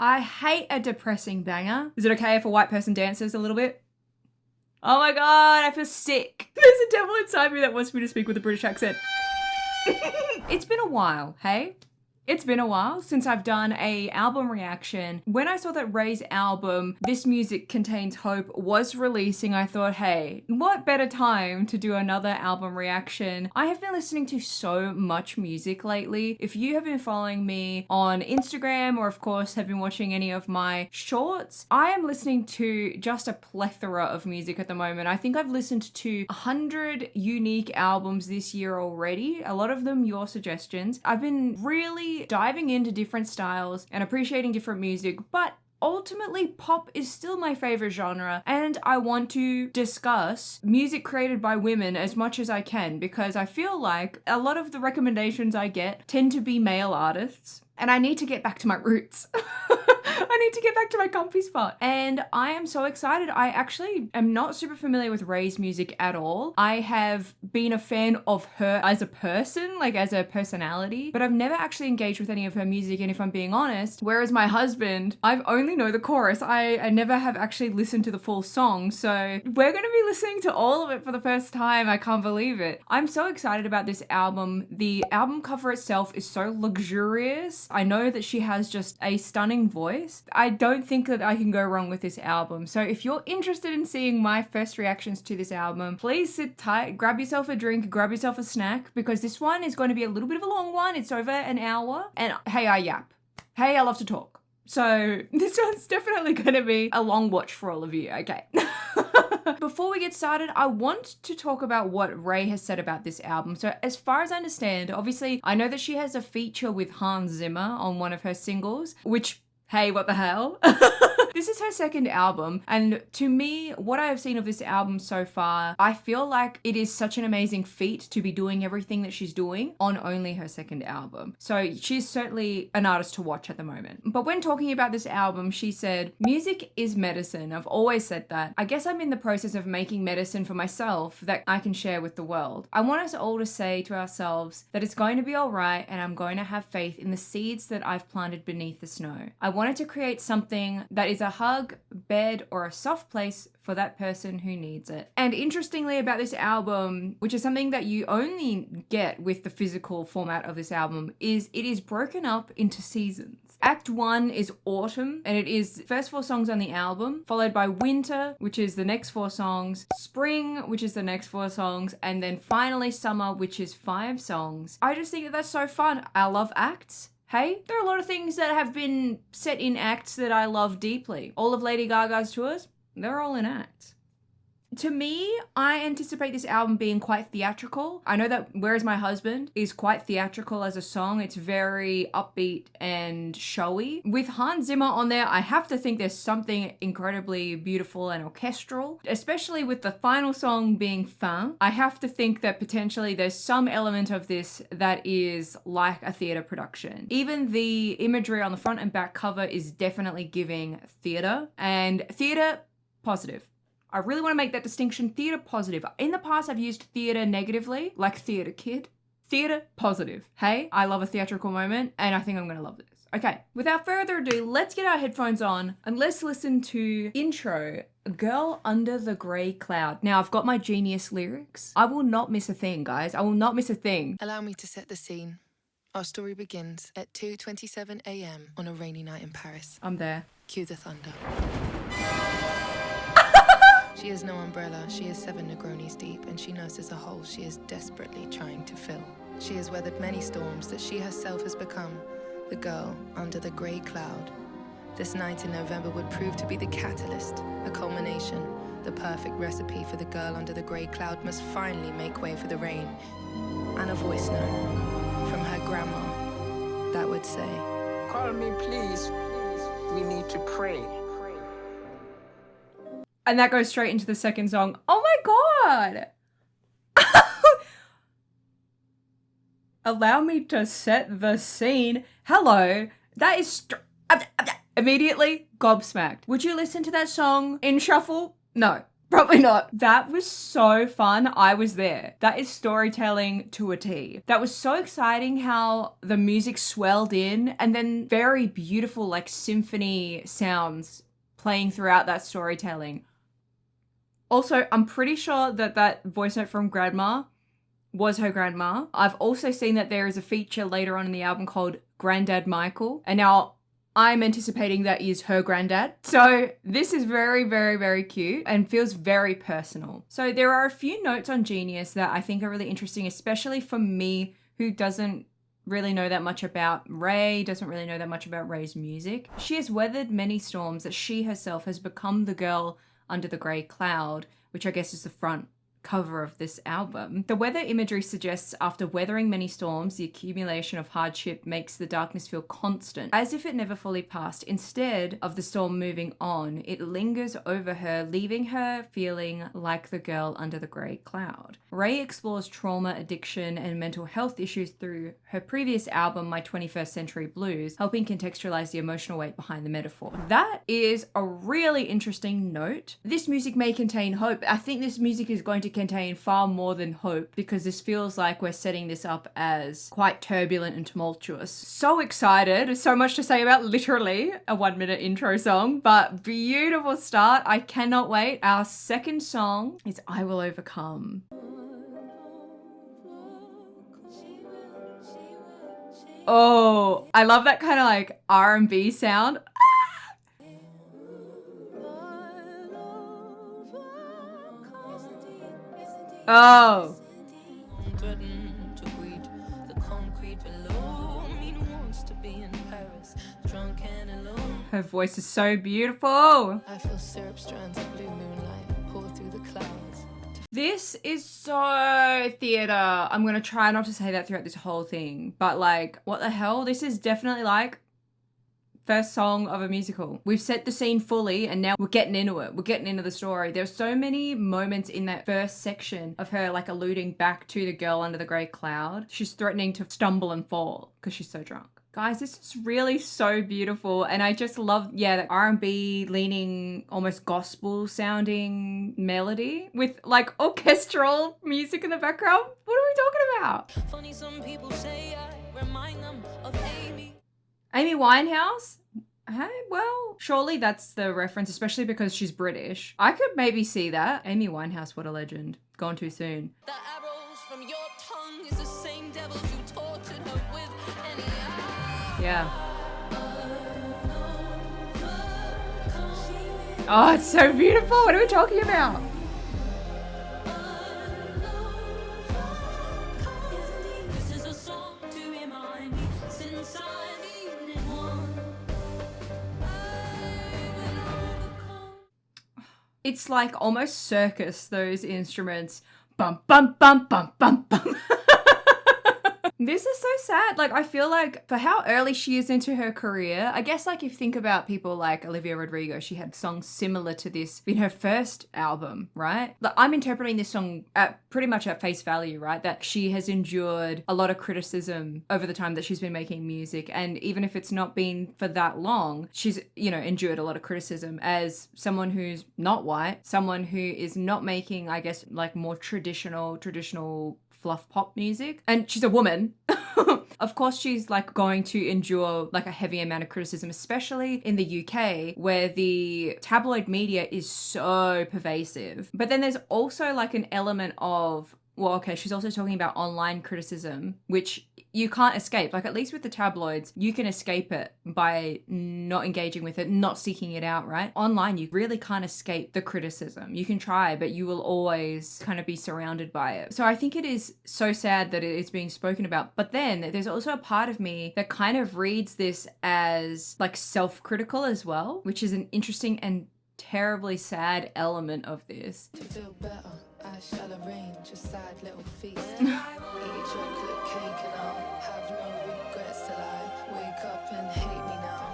I hate a depressing banger. Is it okay if a white person dances a little bit? Oh my god, I feel sick. There's a devil inside me that wants me to speak with a British accent. It's been a while, hey? It's been a while since I've done a album reaction. When I saw that Raye's album, This Music Contains Hope, was releasing, I thought, hey, what better time to do another album reaction? I have been listening to so much music lately. If you have been following me on Instagram or of course have been watching any of my shorts, I am listening to just a plethora of music at the moment. I think I've listened to 100 unique albums this year already. A lot of them your suggestions. I've been really diving into different styles and appreciating different music, but ultimately pop is still my favorite genre, and I want to discuss music created by women as much as I can because I feel like a lot of the recommendations I get tend to be male artists, and I need to get back to my roots. I need to get back to my comfy spot. And I am so excited. I actually am not super familiar with Raye's music at all. I have been a fan of her as a person, like as a personality, but I've never actually engaged with any of her music. And if I'm being honest, whereas my husband, I've only know the chorus. I never have actually listened to the full song. So we're going to be listening to all of it for the first time. I can't believe it. I'm so excited about this album. The album cover itself is so luxurious. I know that she has just a stunning voice. I don't think that I can go wrong with this album. So if you're interested in seeing my first reactions to this album, please sit tight, grab yourself a drink, grab yourself a snack, because this one is going to be a little bit of a long one. It's over an hour. And hey, I yap. Hey, I love to talk. So this one's definitely going to be a long watch for all of you. Okay. Before we get started, I want to talk about what Raye has said about this album. So as far as I understand, obviously, I know that she has a feature with Hans Zimmer on one of her singles, which, hey, what the hell? This is her second album, and to me, what I have seen of this album so far, I feel like it is such an amazing feat to be doing everything that she's doing on only her second album. So she's certainly an artist to watch at the moment. But when talking about this album, she said, "Music is medicine." I've always said that. I guess I'm in the process of making medicine for myself that I can share with the world. I want us all to say to ourselves that it's going to be all right, and I'm going to have faith in the seeds that I've planted beneath the snow. I wanted to create something that is a hug, bed, or a soft place for that person who needs it. And interestingly about this album, which is something that you only get with the physical format of this album, is it is broken up into seasons. Act 1 is autumn, and it is the first 4 songs on the album, followed by winter, which is the next 4 songs, spring, which is the next 4 songs, and then finally summer, which is 5 songs. I just think that that's so fun. I love acts. Hey, there are a lot of things that have been set in acts that I love deeply. All of Lady Gaga's tours, they're all in acts. To me, I anticipate this album being quite theatrical. I know that Where's My Husband is quite theatrical as a song. It's very upbeat and showy. With Hans Zimmer on there, I have to think there's something incredibly beautiful and orchestral, especially with the final song being Fin. I have to think that potentially there's some element of this that is like a theatre production. Even the imagery on the front and back cover is definitely giving theatre, and theatre positive. I really want to make that distinction, theatre positive. In the past, I've used theatre negatively, like theatre kid. Theatre positive. Hey, I love a theatrical moment, and I think I'm going to love this. Okay, without further ado, let's get our headphones on, and let's listen to intro, Girl Under the Grey Cloud. Now, I've got my genius lyrics. I will not miss a thing, guys. I will not miss a thing. Allow me to set the scene. Our story begins at 2:27 a.m. on a rainy night in Paris. I'm there. Cue the thunder. She has no umbrella, she is 7 Negronis deep, and she nurses a hole she is desperately trying to fill. She has weathered many storms that she herself has become the girl under the grey cloud. This night in November would prove to be the catalyst, a culmination, the perfect recipe for the girl under the grey cloud must finally make way for the rain. And a voice note from her grandma that would say, "Call me, please. We need to pray." And that goes straight into the second song. Oh my god! Allow me to set the scene. Hello. That is immediately gobsmacked. Would you listen to that song in shuffle? No. Probably not. That was so fun. I was there. That is storytelling to a T. That was so exciting how the music swelled in and then very beautiful like symphony sounds playing throughout that storytelling. Also, I'm pretty sure that that voice note from Grandma was her grandma. I've also seen that there is a feature later on in the album called Grandad Michael. And now I'm anticipating that is her granddad. So this is very, very, very cute and feels very personal. So there are a few notes on Genius that I think are really interesting, especially for me who doesn't really know that much about Raye, doesn't really know that much about Raye's music. She has weathered many storms that she herself has become the girl under the grey cloud, which I guess is the front cover of this album. The weather imagery suggests after weathering many storms, the accumulation of hardship makes the darkness feel constant, as if it never fully passed. Instead of the storm moving on, it lingers over her, leaving her feeling like the girl under the grey cloud. Raye explores trauma, addiction, and mental health issues through her previous album, My 21st Century Blues, helping contextualize the emotional weight behind the metaphor. That is a really interesting note. This music may contain hope. I think this music is going to contain far more than hope because this feels like we're setting this up as quite turbulent and tumultuous. So excited. So much to say about literally a 1-minute intro song, but beautiful start. I cannot wait. Our second song is I Will Overcome. Oh, I love that kind of like R&B sound. Oh. Her voice is so beautiful. I feel syrup strands of blue moonlight pour through the clouds. This is so theater. I'm going to try not to say that throughout this whole thing, but like, what the hell? This is definitely like first song of a musical. We've set the scene fully and now we're getting into it. We're getting into the story. There's so many moments in that first section of her like alluding back to the girl under the grey cloud. She's threatening to stumble and fall because she's so drunk. Guys, this is really so beautiful. And I just love, yeah, the R&B leaning, almost gospel sounding melody with like orchestral music in the background. What are we talking about? Funny, some people say I remind them of Amy. Amy Winehouse? Hey, well, surely that's the reference, especially because she's British. I could maybe see that. Amy Winehouse, what a legend. Gone too soon. The arrows from your tongue is the same devils you tortured her with. Yeah. Oh, it's so beautiful. What are we talking about? It's like almost circus, those instruments. Bum, bum, bum, bum, bum, bum. This is so sad. Like, I feel like for how early she is into her career, I guess like if you think about people like Olivia Rodrigo, she had songs similar to this in her first album, right? Like, I'm interpreting this song at pretty much at face value, right? That she has endured a lot of criticism over the time that she's been making music. And even if it's not been for that long, she's, you know, endured a lot of criticism as someone who's not white, someone who is not making, I guess, like more traditional fluff pop music, and she's a woman. Of course she's like going to endure like a heavy amount of criticism, especially in the UK where the tabloid media is so pervasive. But then there's also like an element of, well, okay, she's also talking about online criticism, which you can't escape. Like, at least with the tabloids, you can escape it by not engaging with it, not seeking it out, right? Online, you really can't escape the criticism. You can try, but you will always kind of be surrounded by it. So I think it is so sad that it is being spoken about. But then there's also a part of me that kind of reads this as like self-critical as well, which is an interesting and terribly sad element of this. To feel better, I shall arrange a sad little feast. Eat chocolate cake and I'll have no regrets till I wake up and hate me now.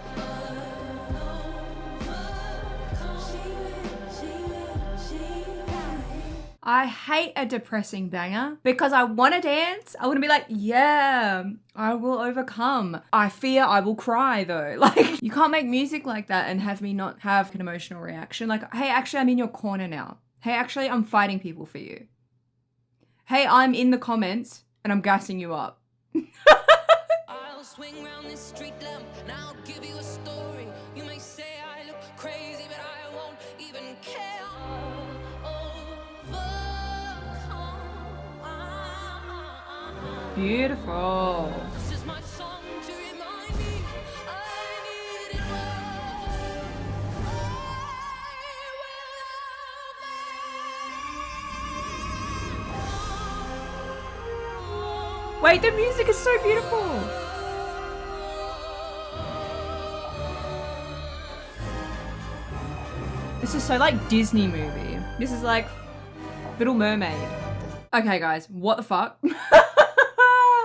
I hate a depressing banger because I want to dance. I want to be like, yeah, I will overcome. I fear I will cry though. Like, you can't make music like that and have me not have an emotional reaction. Like, hey, actually, I'm in your corner now. Hey, actually, I'm fighting people for you. Hey, I'm in the comments and I'm gassing you up. I'll swing round this street lamp and I'll give you a story. You may say I look crazy, but I won't even care. Beautiful. This is my song to remind me I need it all. Wait, the music is so beautiful. This is so like Disney movie. This is like Little Mermaid. Okay guys, what the fuck?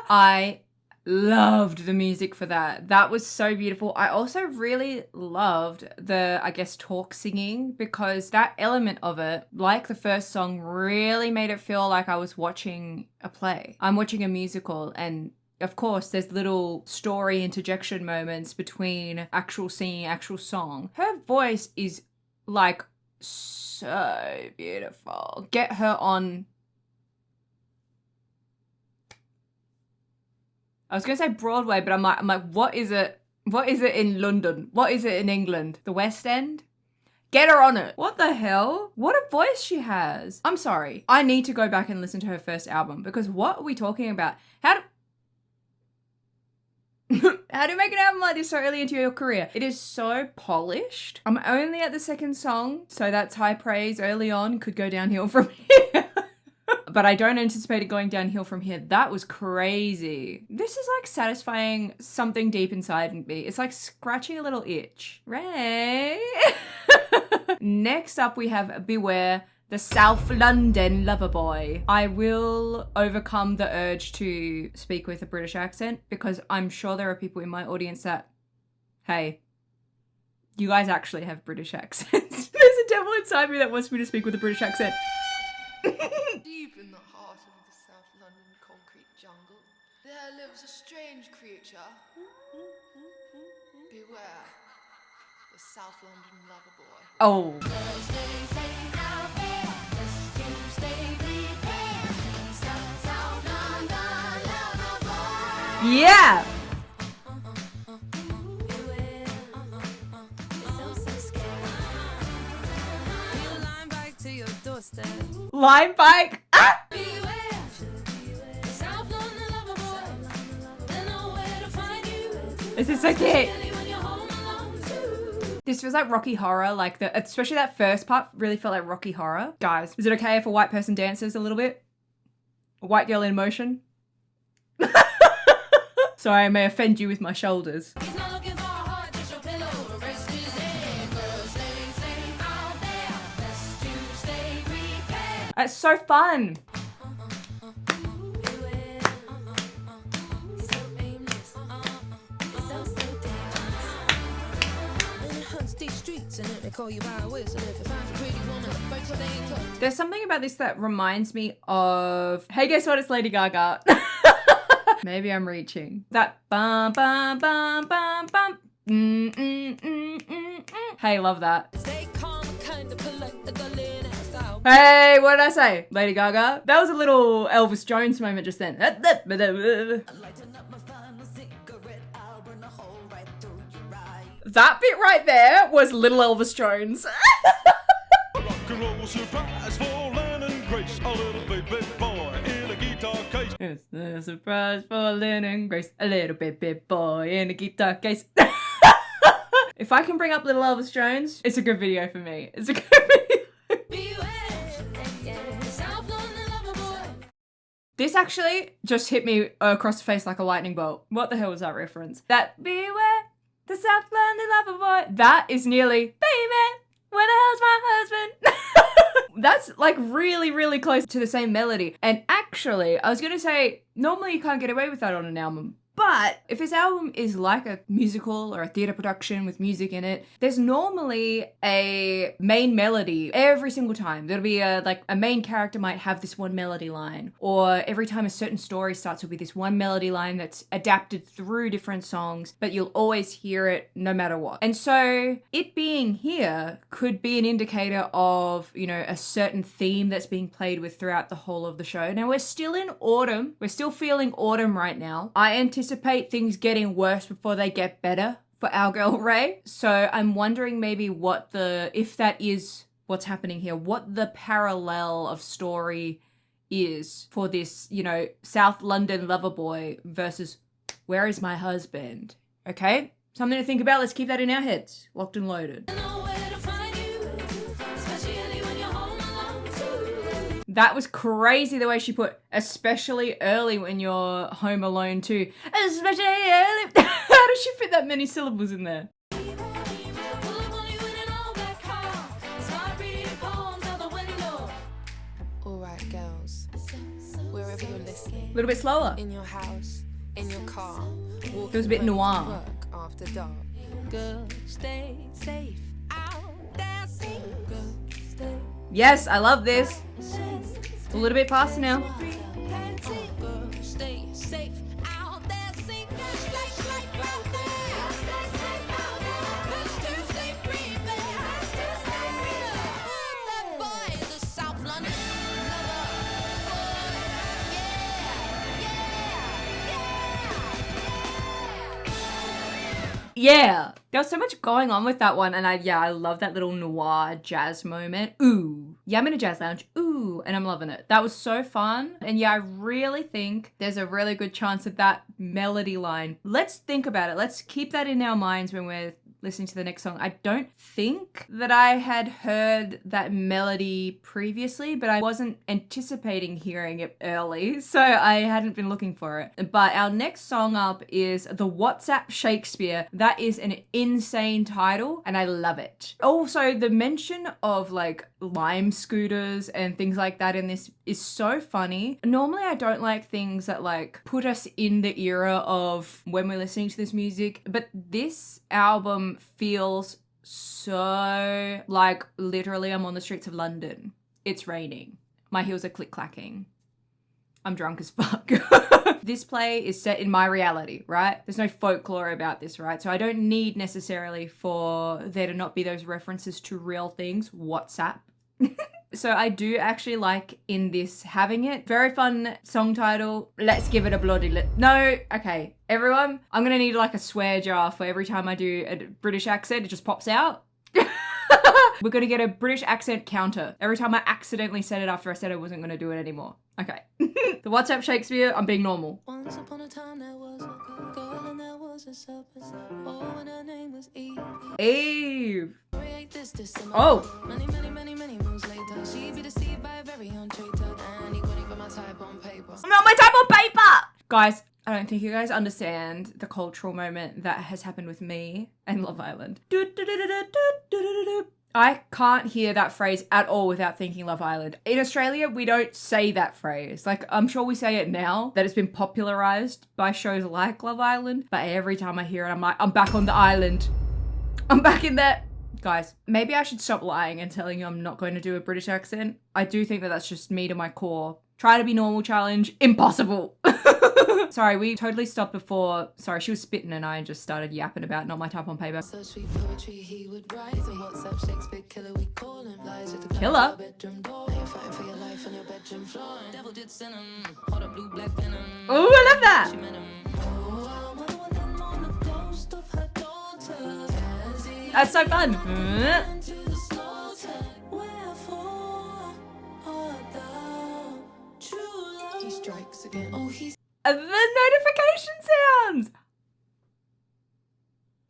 I loved the music for that. That was so beautiful. I also really loved the, I guess, talk singing, because that element of it, like the first song, really made it feel like I was watching a play. I'm watching a musical, and of course there's little story interjection moments between actual singing, actual song. Her voice is like so beautiful. Get her on, I was gonna say Broadway, but I'm like, what is it? What is it in London? What is it in England? The West End? Get her on it. What the hell? What a voice she has. I'm sorry. I need to go back and listen to her first album, because what are we talking about? How do you make an album like this so early into your career? It is so polished. I'm only at the second song, so that's high praise early on. Could go downhill from here. But I don't anticipate it going downhill from here. That was crazy. This is like satisfying something deep inside me. It's like scratching a little itch. Raye. Next up we have Beware, the South London lover boy. I will overcome the urge to speak with a British accent, because I'm sure there are people in my audience that, hey, you guys actually have British accents. There's a devil inside me that wants me to speak with a British accent. Deep in the heart of the South London concrete jungle, there lives a strange creature. Beware, the South London lover boy. Oh. Yeah. Line bike. Ah! This is so cute. This feels like Rocky Horror, like especially that first part really felt like Rocky Horror. Guys, is it okay if a white person dances a little bit? A white girl in motion? Sorry, I may offend you with my shoulders. It's so fun. There's something about this that reminds me of, hey, guess what? It's Lady Gaga. Maybe I'm reaching. That bum bum bum bum bum. Hey, love that. Hey, what did I say? Lady Gaga? That was a little Elvis Jones moment just then. That bit right there was little Elvis Jones. Rock and roll surprise for Lynn and Grace, a little baby boy in a guitar case. It's a surprise for Lynn and Grace, a little baby boy in a guitar case. If I can bring up little Elvis Jones, it's a good video for me. It's a good video. This actually just hit me across the face like a lightning bolt. What the hell was that reference? That beware, the South London lover boy. That is nearly, baby, where the hell's my husband? That's like really, really close to the same melody. And actually, I was going to say, normally you can't get away with that on an album. But if this album is like a musical or a theatre production with music in it, there's normally a main melody every single time. There'll be a main character might have this one melody line, or every time a certain story starts, there'll be this one melody line that's adapted through different songs, but you'll always hear it no matter what. And so it being here could be an indicator of, you know, a certain theme that's being played with throughout the whole of the show. Now we're still in autumn. We're still feeling autumn right now. I anticipate things getting worse before they get better for our girl Raye. So I'm wondering maybe if that is what's happening here, what the parallel of story is for this, you know, South London lover boy versus where is my husband? Okay? Something to think about. Let's keep that in our heads. Locked and loaded. That was crazy the way she put, especially early when you're home alone too. Especially early. How does she fit that many syllables in there? Alright, girls, wherever you're listening, A little bit slower. in your house, in your car, It was a bit noir. work after dark. Girls, stay safe out there. Girls, stay Yes, I love this. A little bit faster now. Girls, stay safe out there. Sing that like out there. Let's just stay free, babe. That boy is a South London lover. Yeah. There was so much going on with that one, and I love that little noir jazz moment. Ooh. Yeah, I'm in a jazz lounge. Ooh. And I'm loving it. That was so fun. And yeah, I really think there's a really good chance that melody line, let's think about it. Let's keep that in our minds when we're listening to the next song. I don't think that I had heard that melody previously, but I wasn't anticipating hearing it early, so I hadn't been looking for it. But our next song up is The WhatsApp Shakespeare. That is an insane title, and I love it. Also, the mention of like lime scooters and things like that in this is so funny. Normally, I don't like things that like put us in the era of when we're listening to this music, but this album feels so like literally I'm on the streets of London. It's raining. My heels are click-clacking. I'm drunk as fuck. This play is set in my reality, right? There's no folklore about this, right? So I don't need necessarily for there to not be those references to real things. WhatsApp. So I do actually like in this having it. Very fun song title. Let's give it a bloody no, okay. Everyone, I'm gonna need like a swear jar for every time I do a British accent. It just pops out. We're gonna get a British accent counter. Every time I accidentally said it after I said I wasn't gonna do it anymore. Okay. The WhatsApp Shakespeare, I'm being normal. Once upon a time there was a girl and there was a serpent. Oh, and her name was Eve. Eve. Create this and Oh. Many moons later, she be deceived by a very own traitor. And he waiting for my type on paper. Not my type of paper! Guys, I don't think you guys understand the cultural moment that has happened with me and Love Island. I can't hear that phrase at all without thinking Love Island. In Australia, we don't say that phrase. Like, I'm sure we say it now that it's been popularized by shows like Love Island, but every time I hear it, I'm like, I'm back on the island. I'm back in there. Guys, maybe I should stop lying and telling you I'm not going to do a British accent. I do think that that's just me to my core. Try to be normal challenge. Impossible. Sorry, we totally stopped before. Sorry, she was spitting and I just started yapping about not my type on paper. So sweet poetry he would write. And what's up, Shakespeare killer, we call him. Lies at the Killer? bedroom door. Now you're fighting for your life on your bedroom floor. Devil did send him. Hold up, blue black venom. Oh, I love that. She met him. Oh, I wonder what that on the ghost of her daughter. That's so fun. To the slaughter. Wherefore art thou true love? He strikes again. Oh, he's The notification sounds.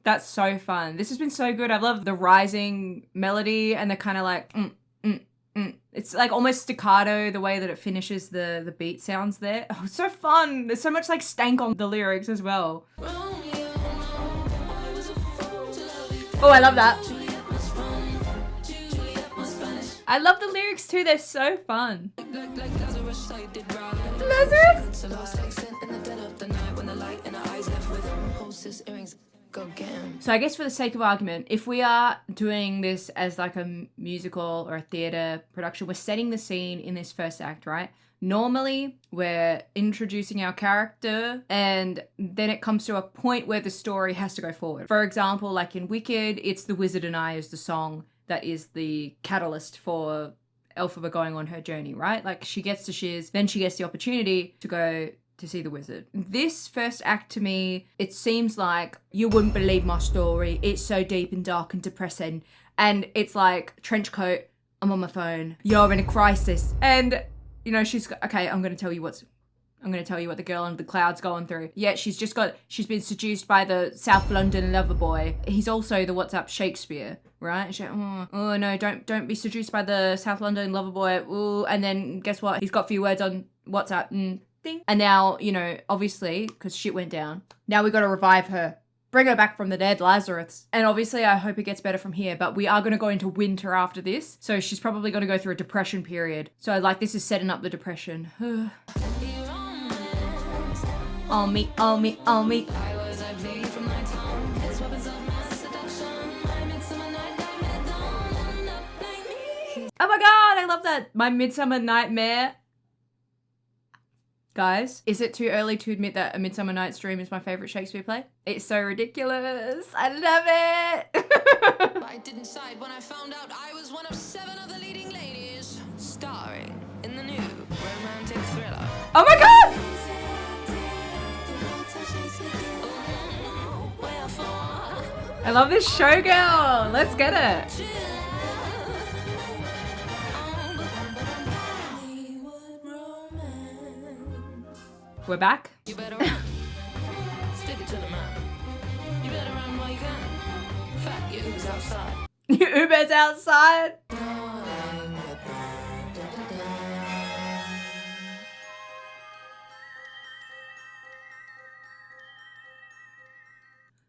That's so fun. This has been so good. I love the rising melody and the kind of like, It's like almost staccato, the way that it finishes the beat sounds there. Oh, it's so fun. There's so much like stank on the lyrics as well. Oh, I love that. I love the lyrics too. They're so fun. Lazarus? necklaces, earrings, go get 'em. So I guess for the sake of argument, if we are doing this as like a musical or a theatre production, we're setting the scene in this first act, right? Normally, we're introducing our character and then it comes to a point where the story has to go forward. For example, like in Wicked, it's The Wizard and I is the song that is the catalyst for Elphaba going on her journey, right? Like she gets to Shiz, then she gets the opportunity to go to see the wizard. This first act to me, it seems like you wouldn't believe my story. It's so deep and dark and depressing. And it's like trench coat, I'm on my phone, you're in a crisis. And you know, okay, I'm going to tell you what the girl under the cloud's going through. Yeah, she's been seduced by the South London lover boy. He's also the what's up Shakespeare, right? Oh no, don't be seduced by the South London lover boy. Ooh, and then guess what? He's got a few words on WhatsApp and ding. And now, you know, obviously, because shit went down, now we got to revive her. Bring her back from the dead, Lazarus. And obviously, I hope it gets better from here, but we are going to go into winter after this. So she's probably going to go through a depression period. So like this is setting up the depression. All me, all me, all me. Oh my God, I love that. My Midsummer Nightmare. Guys, is it too early to admit that A Midsummer Night's Dream is my favourite Shakespeare play? It's so ridiculous. I love it. I didn't decide when I found out I was one of 7 of the leading ladies starring in the new romantic thriller. Oh my God! I love this showgirl. Let's get it. We're back. You better run. Stick it to the man. You better run while you can. Fat you who's outside. Uber's outside.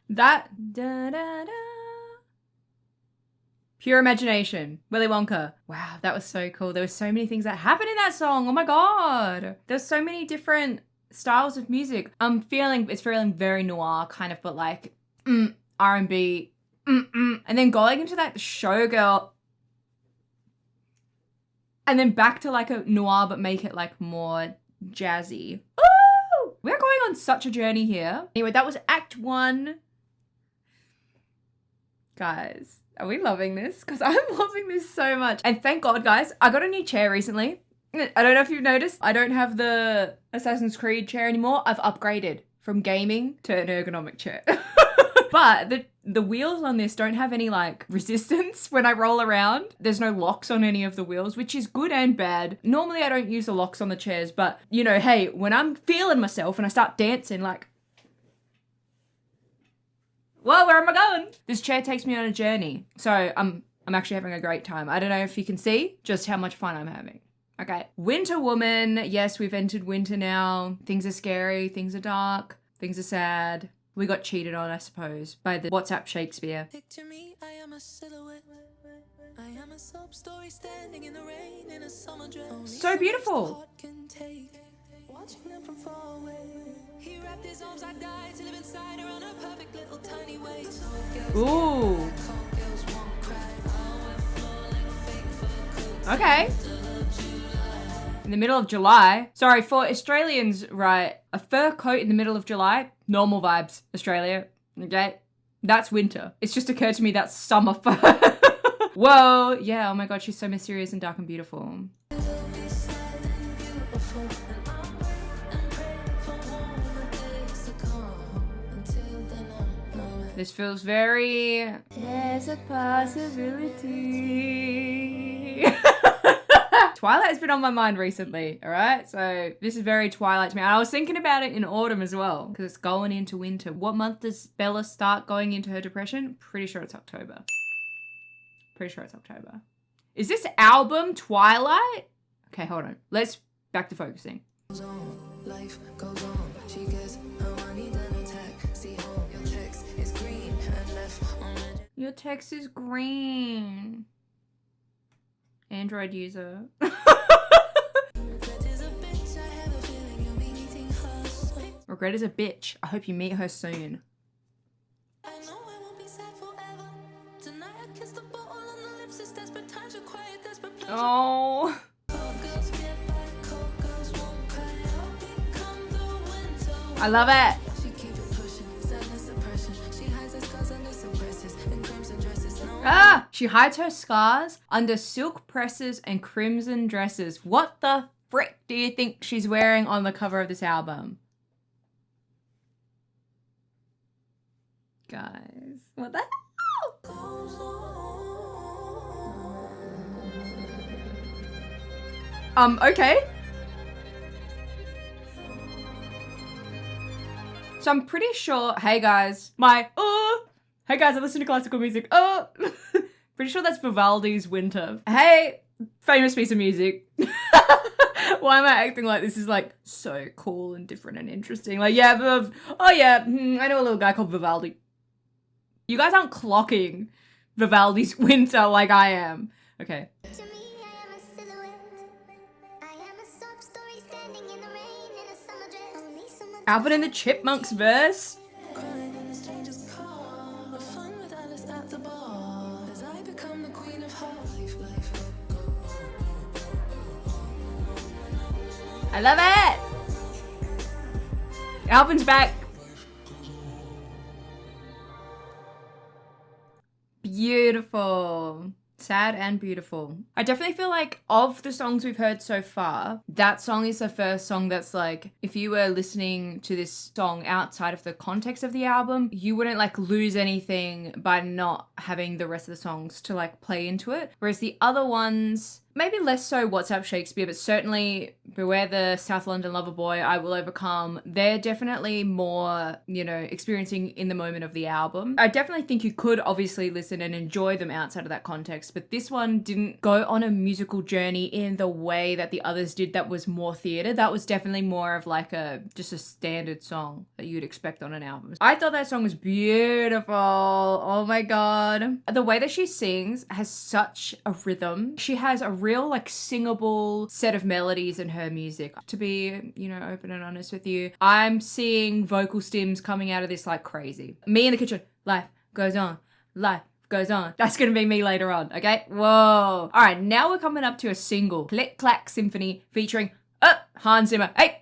That da da da. Pure imagination. Willy Wonka. Wow, that was so cool. There were so many things that happened in that song. Oh my God. There's so many different styles of music. It's feeling very noir kind of, but like R&B. And then going into that showgirl. And then back to like a noir, but make it like more jazzy. Ooh! We're going on such a journey here. Anyway, that was Act 1. Guys, are we loving this? Because I'm loving this so much. And thank God, guys, I got a new chair recently. I don't know if you've noticed, I don't have the Assassin's Creed chair anymore. I've upgraded from gaming to an ergonomic chair. But the wheels on this don't have any like resistance when I roll around. There's no locks on any of the wheels, which is good and bad. Normally I don't use the locks on the chairs, but you know, hey, when I'm feeling myself and I start dancing like, whoa, where am I going? This chair takes me on a journey. So I'm actually having a great time. I don't know if you can see just how much fun I'm having. Okay, Winter Woman. Yes, we've entered winter now. Things are scary, things are dark, things are sad. We got cheated on, I suppose, by the WhatsApp Shakespeare. Picture me, I am a silhouette. I am a sob story standing in the rain in a summer dress. So beautiful. Watching them from far away. He wrapped his arms, I died to live inside around a perfect little tiny waist. Ooh. Okay. In the middle of July. Sorry, for Australians, right, a fur coat in the middle of July, normal vibes, Australia, okay? That's winter. It's just occurred to me that's summer fur. Whoa, yeah, oh my God, she's so mysterious and dark and beautiful. This feels very... There's a possibility. Twilight has been on my mind recently, all right? So this is very Twilight to me. And I was thinking about it in autumn as well, because it's going into winter. What month does Bella start going into her depression? Pretty sure it's October. Is this album Twilight? Okay, hold on. Let's back to focusing. Life goes on. She gets her money, then attack. See home, your text is green and left on. Your text is green. Android user. Regret is a bitch. I hope you meet her soon. Oh. I love it. Ah, she hides her scars under silk presses and crimson dresses. What the frick do you think she's wearing on the cover of this album? Guys, what the hell? Okay. So I'm pretty sure, hey guys, hey guys, I listen to classical music. Pretty sure that's Vivaldi's Winter. Hey, famous piece of music. Why am I acting like this is like so cool and different and interesting? Like, yeah, I know a little guy called Vivaldi. You guys aren't clocking Vivaldi's Winter like I am. Okay. Alvin and the Chipmunks verse. I love it. Alvin's back. Beautiful. Sad and beautiful. I definitely feel like of the songs we've heard so far, that song is the first song that's like, if you were listening to this song outside of the context of the album, you wouldn't like lose anything by not having the rest of the songs to like play into it. Whereas the other ones, maybe less so What's Up Shakespeare, but certainly Beware the South London Lover Boy, I Will Overcome, they're definitely more, experiencing in the moment of the album. I definitely think you could obviously listen and enjoy them outside of that context, but this one didn't go on a musical journey in the way that the others did that was more theatre. That was definitely more of like just a standard song that you'd expect on an album. I thought that song was beautiful. Oh my God. The way that she sings has such a rhythm. She has a real like singable set of melodies in her music. To be, open and honest with you, I'm seeing vocal stems coming out of this like crazy. Me in the kitchen, life goes on, life goes on. That's gonna be me later on, okay? Whoa. All right, now we're coming up to a single, Clack Symphony, featuring Hans Zimmer. Hey!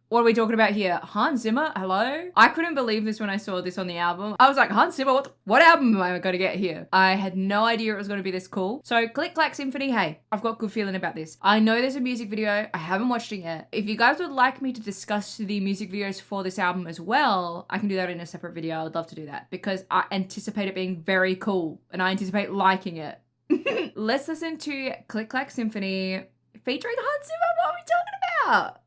What are we talking about here? Hans Zimmer? Hello? I couldn't believe this when I saw this on the album. I was like, Hans Zimmer, what album am I going to get here? I had no idea it was going to be this cool. So Clack Symphony, hey, I've got a good feeling about this. I know there's a music video. I haven't watched it yet. If you guys would like me to discuss the music videos for this album as well, I can do that in a separate video. I would love to do that because I anticipate it being very cool and I anticipate liking it. Let's listen to Clack Symphony featuring Hans Zimmer. What are we talking about?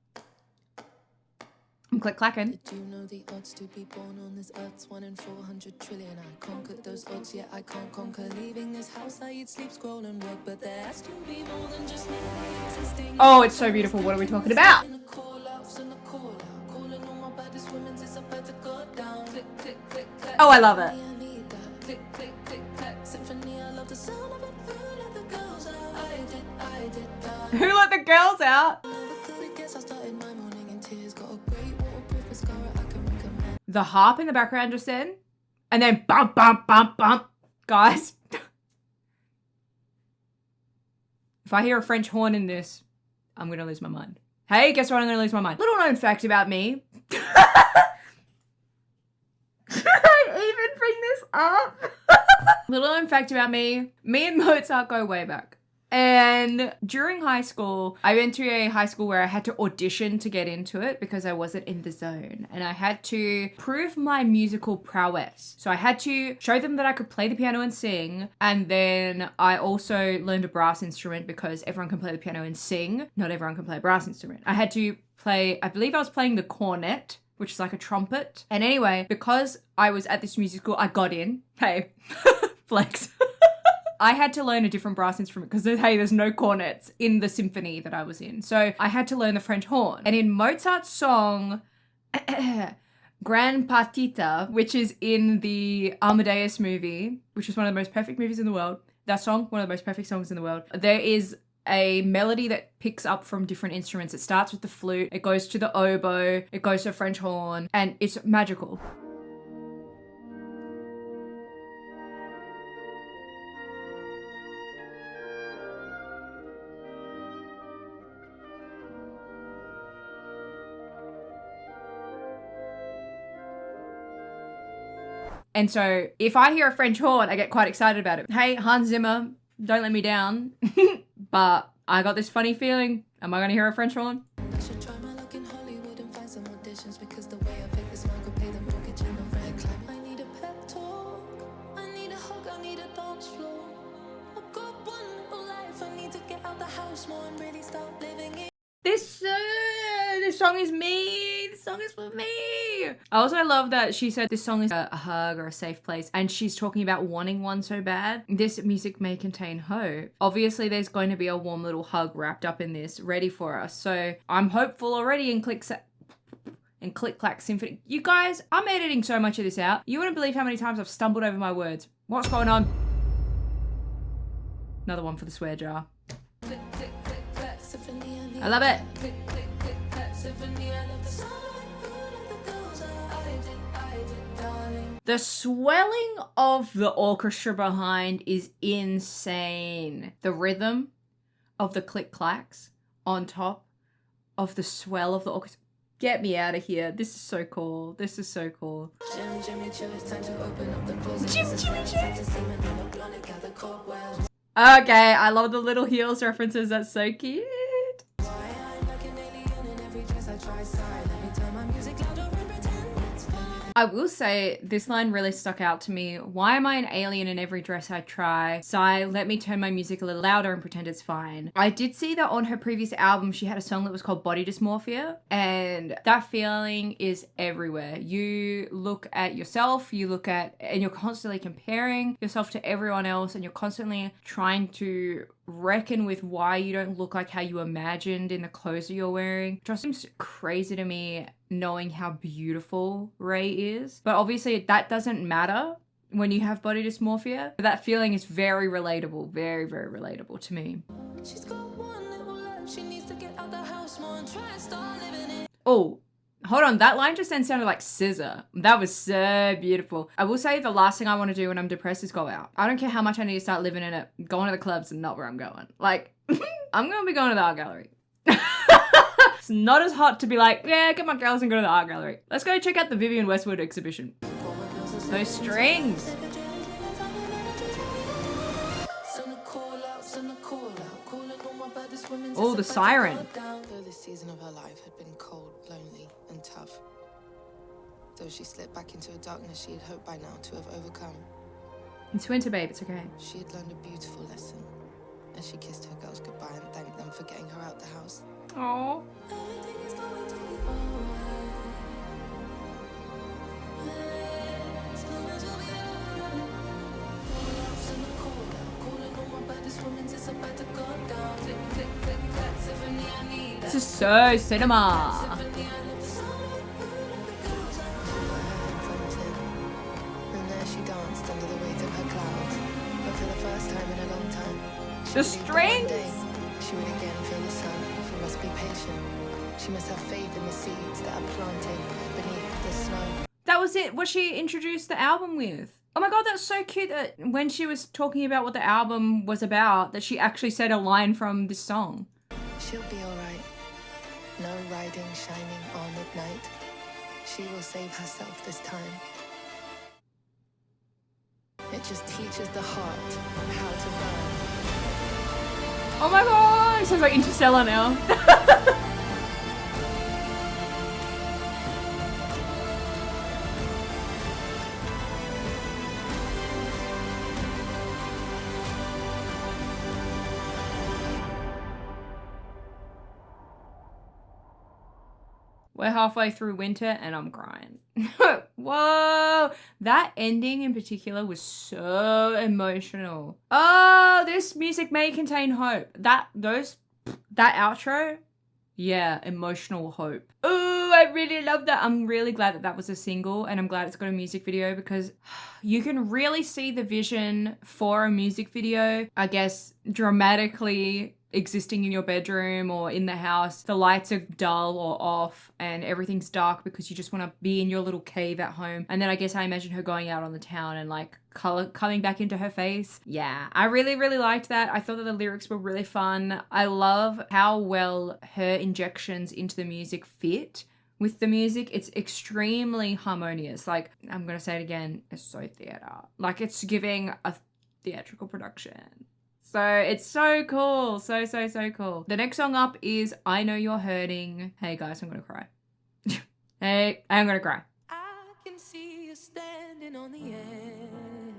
I'm clacking. Did you know the odds to be born on this earth's 1 in 400 trillion? I conquered those odds, yet I can't conquer. Leaving this house, I eat, sleep, scroll, and work, but there has to be more than just me existing. Oh, it's so beautiful. What are we talking about? Oh, I love it. Who let the girls out? The harp in the background just then, and then bump, bump, bump, bump. Guys, if I hear a French horn in this, I'm going to lose my mind. Hey, guess what? I'm going to lose my mind. Little known fact about me. Should I even bring this up? Little known fact about me. Me and Mozart go way back. And during high school, I went to a high school where I had to audition to get into it because I wasn't in the zone. And I had to prove my musical prowess. So I had to show them that I could play the piano and sing. And then I also learned a brass instrument because everyone can play the piano and sing. Not everyone can play a brass instrument. I had to play, I believe I was playing the cornet, which is like a trumpet. And anyway, because I was at this music school, I got in. Hey, flex. I had to learn a different brass instrument because, hey, there's no cornets in the symphony that I was in. So I had to learn the French horn. And in Mozart's song, Gran Partita, which is in the Amadeus movie, which is one of the most perfect movies in the world, that song, one of the most perfect songs in the world, there is a melody that picks up from different instruments. It starts with the flute, it goes to the oboe, it goes to the French horn, and it's magical. And so if I hear a French horn, I get quite excited about it. Hey, Hans Zimmer, don't let me down. But I got this funny feeling. Am I going to hear a French horn? I should try my luck in Hollywood and find some auditions because the way I fake this man could pay the mortgage in a red club. I need a pep talk. I need a hug. I need a dance floor. I've got one little life. I need to get out the house more and really start living it. This song is me. This song is for me. I also love that she said this song is a hug or a safe place, and she's talking about wanting one so bad. This music may contain hope. Obviously, there's going to be a warm little hug wrapped up in this, ready for us. So I'm hopeful already in Click Clack Symphony. You guys, I'm editing so much of this out. You wouldn't believe how many times I've stumbled over my words. What's going on? Another one for the swear jar. I love it. The swelling of the orchestra behind is insane. The rhythm of the click clacks on top of the swell of the orchestra. Get me out of here. This is so cool. This is so cool. Jimmy Choo. Okay, I love the little heels references. That's so cute. I will say this line really stuck out to me. Why am I an alien in every dress I try? Sigh, let me turn my music a little louder and pretend it's fine. I did see that on her previous album, she had a song that was called Body Dysmorphia, and that feeling is everywhere. You look at yourself, and you're constantly comparing yourself to everyone else, and you're constantly trying to reckon with why you don't look like how you imagined in the clothes that you're wearing. It just seems crazy to me knowing how beautiful Raye is. But obviously that doesn't matter when you have body dysmorphia. That feeling is very relatable, very, very relatable to me. She's got one little life. She needs to get out the house more and try and start living it. Oh, hold on. That line just then sounded like scissor. That was so beautiful. I will say the last thing I want to do when I'm depressed is go out. I don't care how much I need to start living in it. Going to the clubs is not where I'm going. Like, I'm going to be going to the art gallery. It's not as hot to be like, yeah, get my girls and go to the art gallery. Let's go check out the Vivienne Westwood exhibition. Those strings. Oh, the siren. Though this season of her life had been cold, lonely, and tough. Though she slipped back into a darkness she had hoped by now to have overcome. It's winter, babe. It's okay. She had learned a beautiful lesson as she kissed her girls goodbye and thanked them for getting her out the house. Oh. Everything is going to be alright. It's going to be alright. Calling on my baddest women, it's about to go down. Click, click, click, clack, Symphony, I need that. This is so cinema. And there she danced under the weight of her clouds. But for the first time in a long time, The strings. she would again feel the sun. She must be patient. She must have faith in the seeds that are planted beneath the snow. That was it. What she introduced the album with. Oh my god, that's so cute that when she was talking about what the album was about, that she actually said a line from this song. She'll be alright. No riding shining armored knight. She will save herself this time. It just teaches the heart how to burn. Oh my god, it sounds like Interstellar now. We're halfway through winter and I'm crying. Whoa! That ending in particular was so emotional. Oh, this music may contain hope. That outro, yeah, emotional hope. Oh, I really love that. I'm really glad that that was a single, and I'm glad it's got a music video because you can really see the vision for a music video, I guess, dramatically existing in your bedroom or in the house. The lights are dull or off and everything's dark because you just want to be in your little cave at home. And then I guess I imagine her going out on the town and like color coming back into her face. Yeah, I really, really liked that. I thought that the lyrics were really fun. I love how well her injections into the music fit with the music. It's extremely harmonious. Like, I'm gonna say it again, it's so theater. Like, it's giving a theatrical production. So it's so cool. So cool. The next song up is I Know You're Hurting. Hey guys, I'm gonna cry. Hey, I'm gonna cry. I can see you standing on the edge.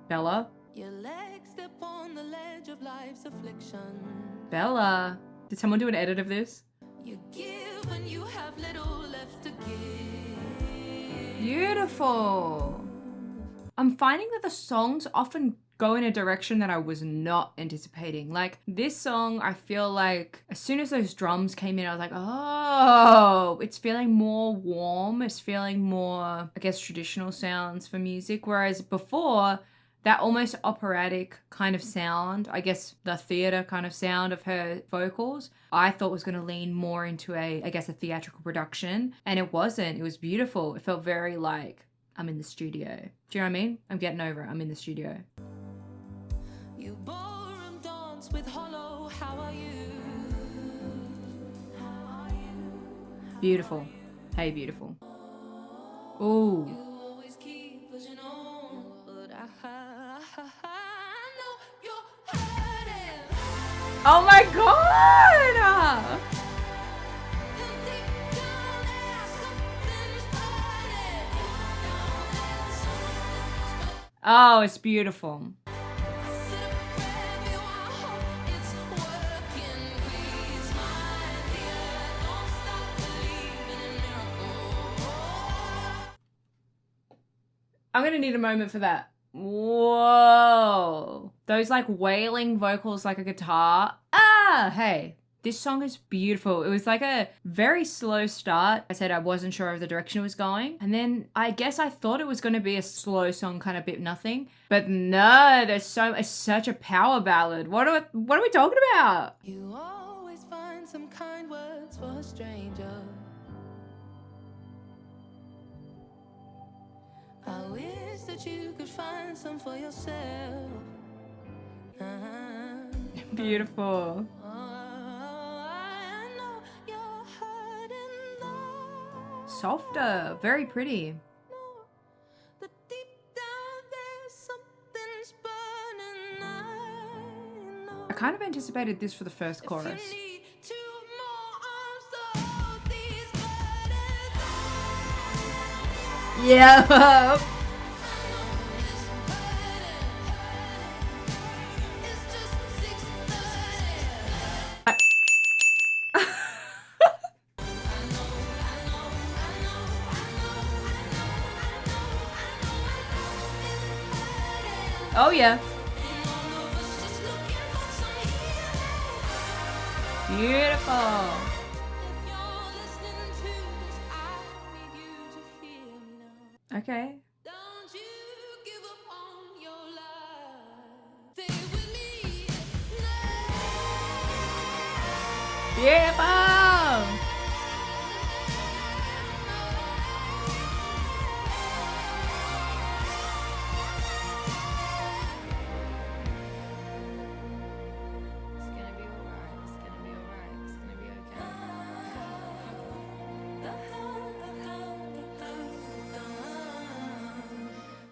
Bella. Your legs step on the ledge of life's affliction. Bella. Did someone do an edit of this? You give and you have little left to give. Beautiful. I'm finding that the songs often go in a direction that I was not anticipating. Like, this song, I feel like as soon as those drums came in, I was like, oh, it's feeling more warm. It's feeling more, I guess, traditional sounds for music. Whereas before, that almost operatic kind of sound, I guess the theater kind of sound of her vocals, I thought was going to lean more into a theatrical production. And it wasn't. It was beautiful. It felt very like I'm in the studio. Do you know what I mean? I'm getting over it. I'm in the studio. You ballroom dance with hollow, how are you? How are you? Beautiful. Hey, beautiful. Ooh. You always keep pushing on, but I know you're hurting. Oh my god! And deep down there's something's burning. Oh, it's beautiful. Sit up, baby, I hope it's working. Please, my dear, don't stop believing in miracles. I'm gonna need a moment for that. Whoa. Those like wailing vocals like a guitar. Ah, hey. This song is beautiful. It was like a very slow start. I said I wasn't sure of the direction it was going. And then I guess I thought it was going to be a slow song, kind of bit nothing. But no, it's such a power ballad. What are we talking about? You always find some kind words for a stranger. I wish that you could find some for yourself. Beautiful. I know you're hurting, though. Softer, very pretty. That deep down there's something's burning. I know. I kind of anticipated this for the first chorus. If you need two more arms to hold these burdens. Yeah. It's just 6:30. Oh yeah. Beautiful. Okay. Don't you give up on your life. Stay with me. Beautiful. It's gonna be alright. It's gonna be alright. It's gonna be okay.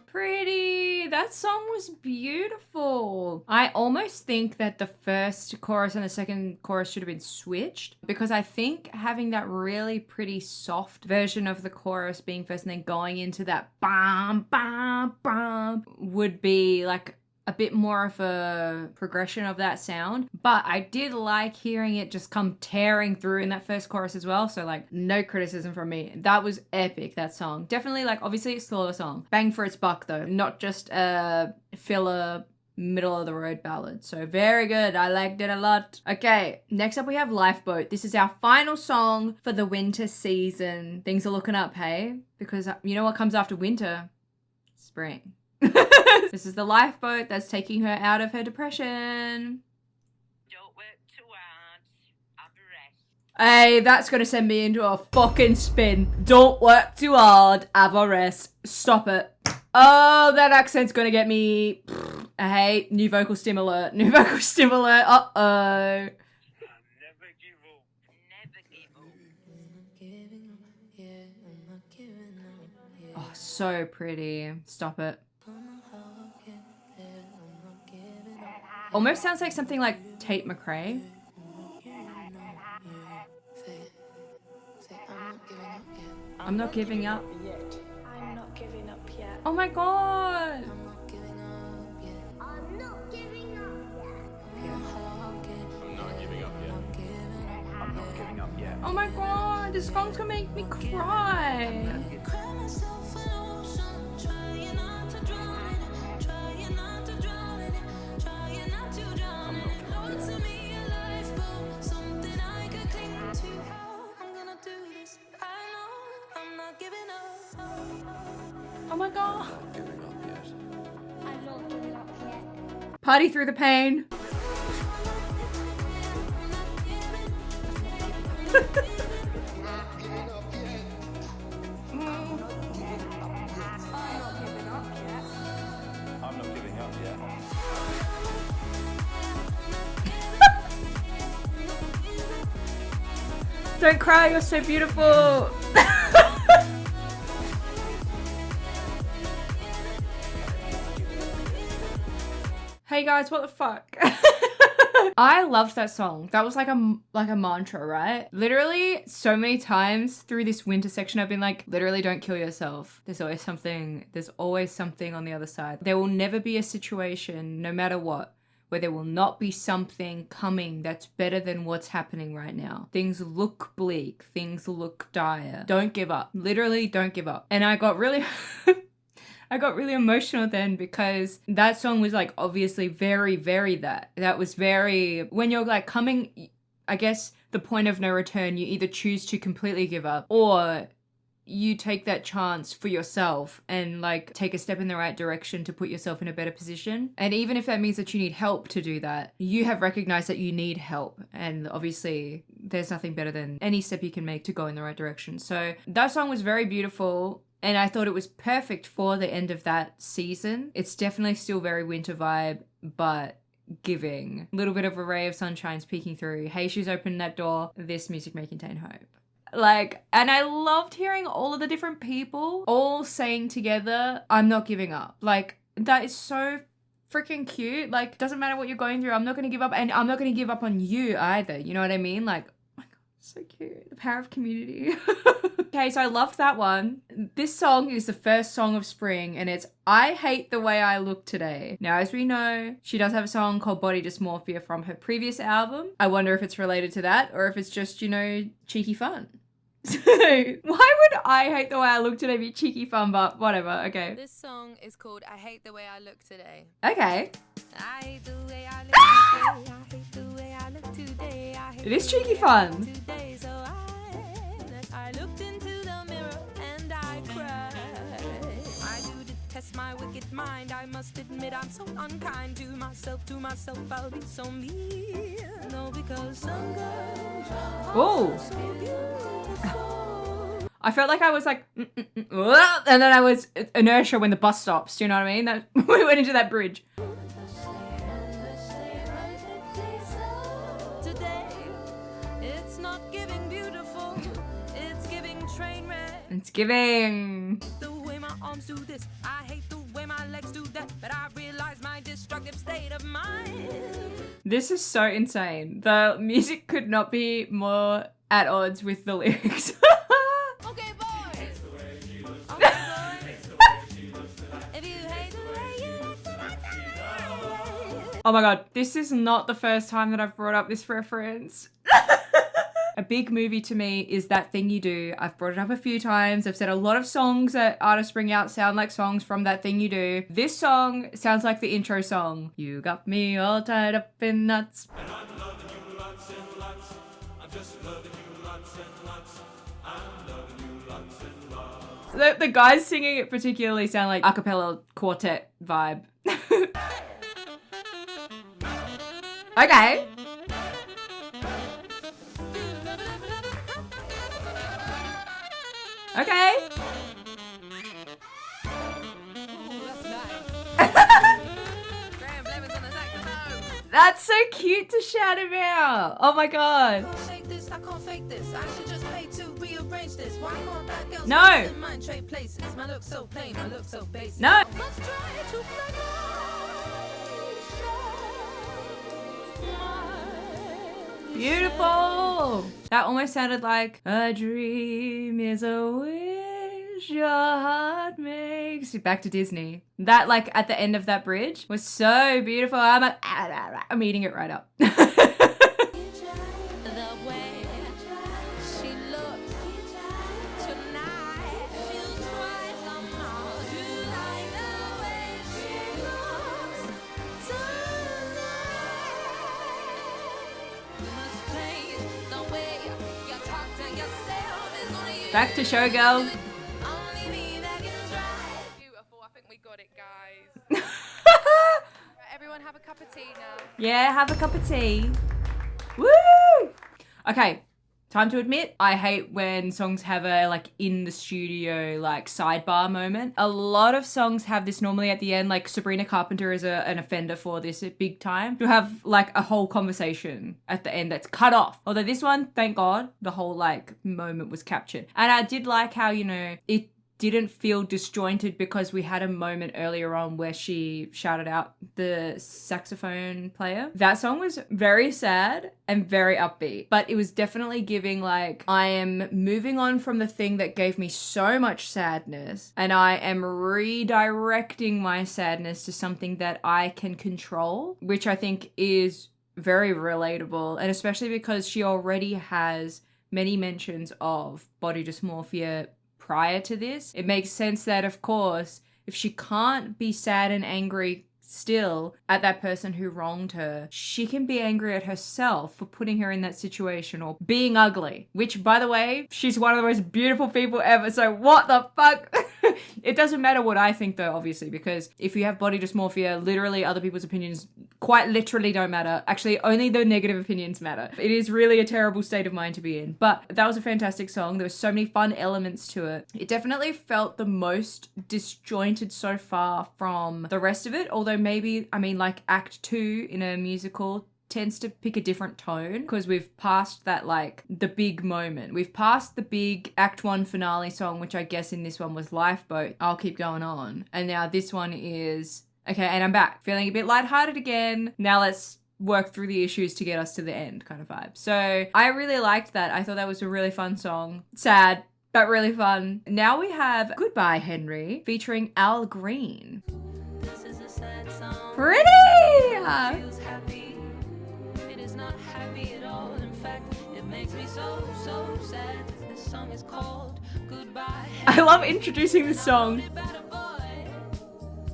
Pretty. That song was beautiful. I almost think that the first chorus and the second chorus should have been switched, because I think having that really pretty soft version of the chorus being first and then going into that bam, bam, bam would be like a bit more of a progression of that sound. But I did like hearing it just come tearing through in that first chorus as well. So like, no criticism from me. That was epic, that song. Definitely, like, obviously it's still a song. Bang for its buck though. Not just a filler middle of the road ballad. So very good. I liked it a lot. Okay, next up we have Lifeboat. This is our final song for the winter season. Things are looking up, hey? Because you know what comes after winter? Spring. This is the lifeboat that's taking her out of her depression. Don't work too hard. Have a rest. Hey, that's gonna send me into a fucking spin. Don't work too hard. Have a rest. Stop it. Oh, that accent's gonna get me. Hey, new vocal stim alert. New vocal stim alert. Uh-oh. Never give up. Never give up. Giving so pretty. Stop it. Almost sounds like something like Tate McRae. I'm not giving up. Yet. I'm not giving up yet. Oh my god. I'm not giving up yet. I'm not giving up yet. Oh my god. This song's gonna make me cry. Oh my god. I'm not giving up yet. Party through the pain. I'm not giving up yet. Don't cry, you're so beautiful. Hey guys, what the fuck? I loved that song. That was like a mantra, right? Literally so many times through this winter section I've been like, literally don't kill yourself. There's always something on the other side. There will never be a situation, no matter what, where there will not be something coming that's better than what's happening right now. Things look bleak. Things look dire. Don't give up. Literally don't give up. And I got really I got really emotional then because that song was like obviously very, very that was very, when you're like coming, I guess the point of no return, you either choose to completely give up or you take that chance for yourself and like take a step in the right direction to put yourself in a better position. And even if that means that you need help to do that, you have recognized that you need help. And obviously there's nothing better than any step you can make to go in the right direction. So that song was very beautiful. And I thought it was perfect for the end of that season. It's definitely still very winter vibe, but giving. A little bit of a ray of sunshine's peeking through. Hey, she's opened that door. This music may contain hope. Like, and I loved hearing all of the different people all saying together, I'm not giving up. Like, that is so freaking cute. Like, doesn't matter what you're going through. I'm not going to give up, and I'm not going to give up on you either. You know what I mean? Like, oh my God, so cute. The power of community. Okay, so I loved that one. This song is the first song of spring, and it's I Hate the Way I Look Today. Now, as we know, she does have a song called Body Dysmorphia from her previous album. I wonder if it's related to that, or if it's just, you know, cheeky fun. Why would I Hate the Way I Look Today be cheeky fun, but whatever, okay. This song is called I Hate the Way I Look Today. Okay. I hate the way I look today. I hate the way I look today. I hate It is the cheeky way I fun. look today. So I looked into the mirror and I cried. I do detest my wicked mind. I must admit I'm so unkind to myself. I'll be so mean. No, because some girls are so beautiful. I felt like I was like, and then I was inertia when the bus stops. Do you know what I mean? That we went into that bridge. Today, it's not giving beautiful. It's giving train wreck. It's giving. The way my arms do this, I hate the way my legs do that. But I realize my destructive state of mind. This is so insane. The music could not be more at odds with the lyrics. Okay, boys. If you hate the way you look tonight. Oh my God, this is not the first time that I've brought up this reference. A big movie to me is That Thing You Do. I've brought it up a few times. I've said a lot of songs that artists bring out sound like songs from That Thing You Do. This song sounds like the intro song. You got me all tied up in knots. And I'm loving you lots and lots. I'm just loving you lots and lots. I'm loving you lots and lots. The guys singing it particularly sound like a cappella quartet vibe. Okay. Okay. That's so cute to shout him out. Oh my God. I can't fake this. I can't fake this. I should just pay to rearrange arrange this? Why can't that girl No. in mind trade places? My look so plain, my look so basic. No. Let's try to Beautiful. That almost sounded like a dream is a wish your heart makes. Back to Disney. That, like, at the end of that bridge was so beautiful. I'm like, I'm eating it right up. the way she looks tonight. She'll try somehow to like the way she looks tonight. You must change the way you talk to yourself. It's only you. Back to Showgirl. Only me that can try. Beautiful. I think we got it, guys. Everyone have a cup of tea now. Yeah, have a cup of tea. Woo! Okay, time to admit, I hate when songs have a, like, in the studio, like, sidebar moment. A lot of songs have this normally at the end, like Sabrina Carpenter is an offender for this at big time. To have, like, a whole conversation at the end that's cut off. Although this one, thank God, the whole, like, moment was captured. And I did like how, you know, it didn't feel disjointed because we had a moment earlier on where she shouted out the saxophone player. That song was very sad and very upbeat, but it was definitely giving, like, I am moving on from the thing that gave me so much sadness and I am redirecting my sadness to something that I can control, which I think is very relatable, and especially because she already has many mentions of body dysmorphia prior to this. It makes sense that, of course, if she can't be sad and angry still at that person who wronged her, she can be angry at herself for putting her in that situation or being ugly, which, by the way, she's one of the most beautiful people ever, so what the fuck? It doesn't matter what I think, though, obviously, because if you have body dysmorphia, literally other people's opinions quite literally don't matter. Actually, only the negative opinions matter. It is really a terrible state of mind to be in. But that was a fantastic song. There were so many fun elements to it. It definitely felt the most disjointed so far from the rest of it, although maybe, I mean, like Act 2 in a musical tends to pick a different tone because we've passed that, like, the big moment. We've passed the big Act 1 finale song, which I guess in this one was Lifeboat, I'll Keep Going On. And now this one is, okay, and I'm back. Feeling a bit lighthearted again. Now let's work through the issues to get us to the end kind of vibe. So I really liked that. I thought that was a really fun song. Sad, but really fun. Now we have Goodbye Henry featuring Al Green. This is a sad song. Pretty! Feels happy. It is not happy at all. In fact, it makes me so sad. This song is called Goodbye. I love introducing this song.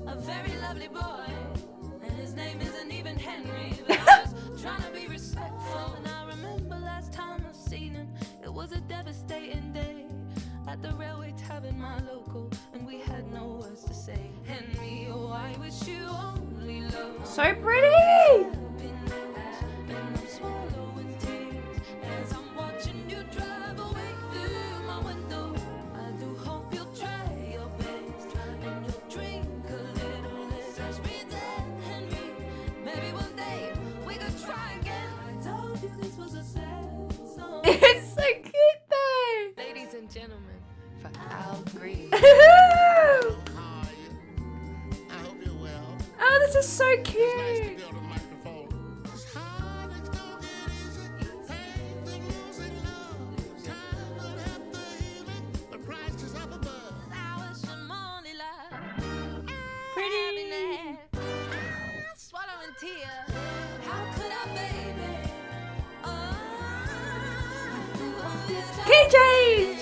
A very lovely boy, and his name isn't even Henry, but I'm just trying to be respectful. And I remember last time I seen him, it was a devastating day at the railway tavern, my local, and we had no words to say. Henry, oh, I wish you only love. So pretty! And I'm swallowing tears as I'm watching you drive away through my window. I do hope you'll try your best and you'll drink a little less. Let's pretend, Henry, maybe one day we could try again. I told you this was a sad song. It's so cute though! Ladies and gentlemen, for Al Green. Oh, this is so cute! Pretty! Swallowing tears. How could I, baby? Key change!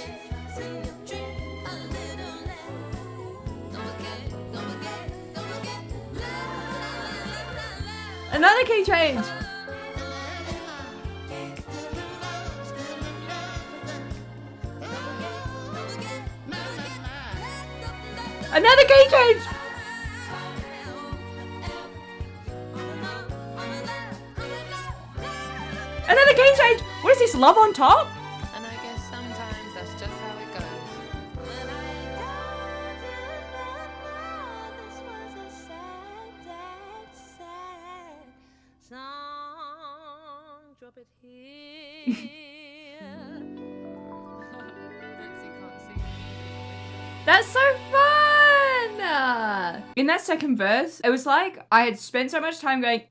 Another key change! Another key change! Another key change! What is this, love on top? And I guess sometimes that's just how it goes. When I told you this was a sad song, drop it here. That's so fun! In that second verse, it was like I had spent so much time going,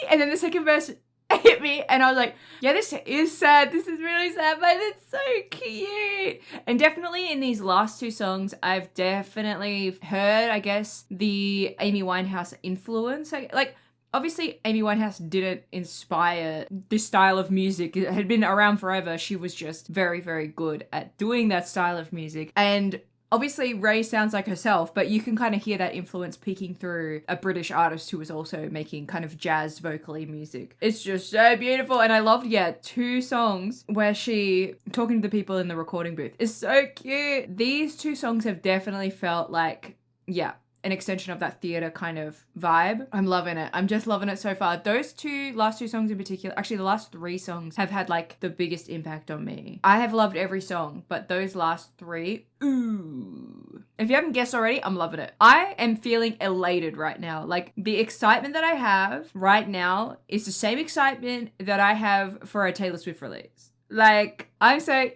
and then the second verse hit me, and I was like, yeah, this is sad. This is really sad, but it's so cute. And definitely in these last two songs, I've definitely heard, I guess, the Amy Winehouse influence. Like, obviously, Amy Winehouse didn't inspire this style of music. It had been around forever. She was just very, very good at doing that style of music. And obviously, Raye sounds like herself, but you can kind of hear that influence peeking through a British artist who was also making kind of jazz vocally music. It's just so beautiful. And I loved, yeah, 2 songs where she talking to the people in the recording booth is so cute. These 2 songs have definitely felt like, yeah, an extension of that theater kind of vibe. I'm loving it. I'm just loving it so far. Those last two songs in particular, actually the last 3 songs have had like the biggest impact on me. I have loved every song, but those last 3, ooh. If you haven't guessed already, I'm loving it. I am feeling elated right now. Like the excitement that I have right now is the same excitement that I have for a Taylor Swift release. Like I'm so...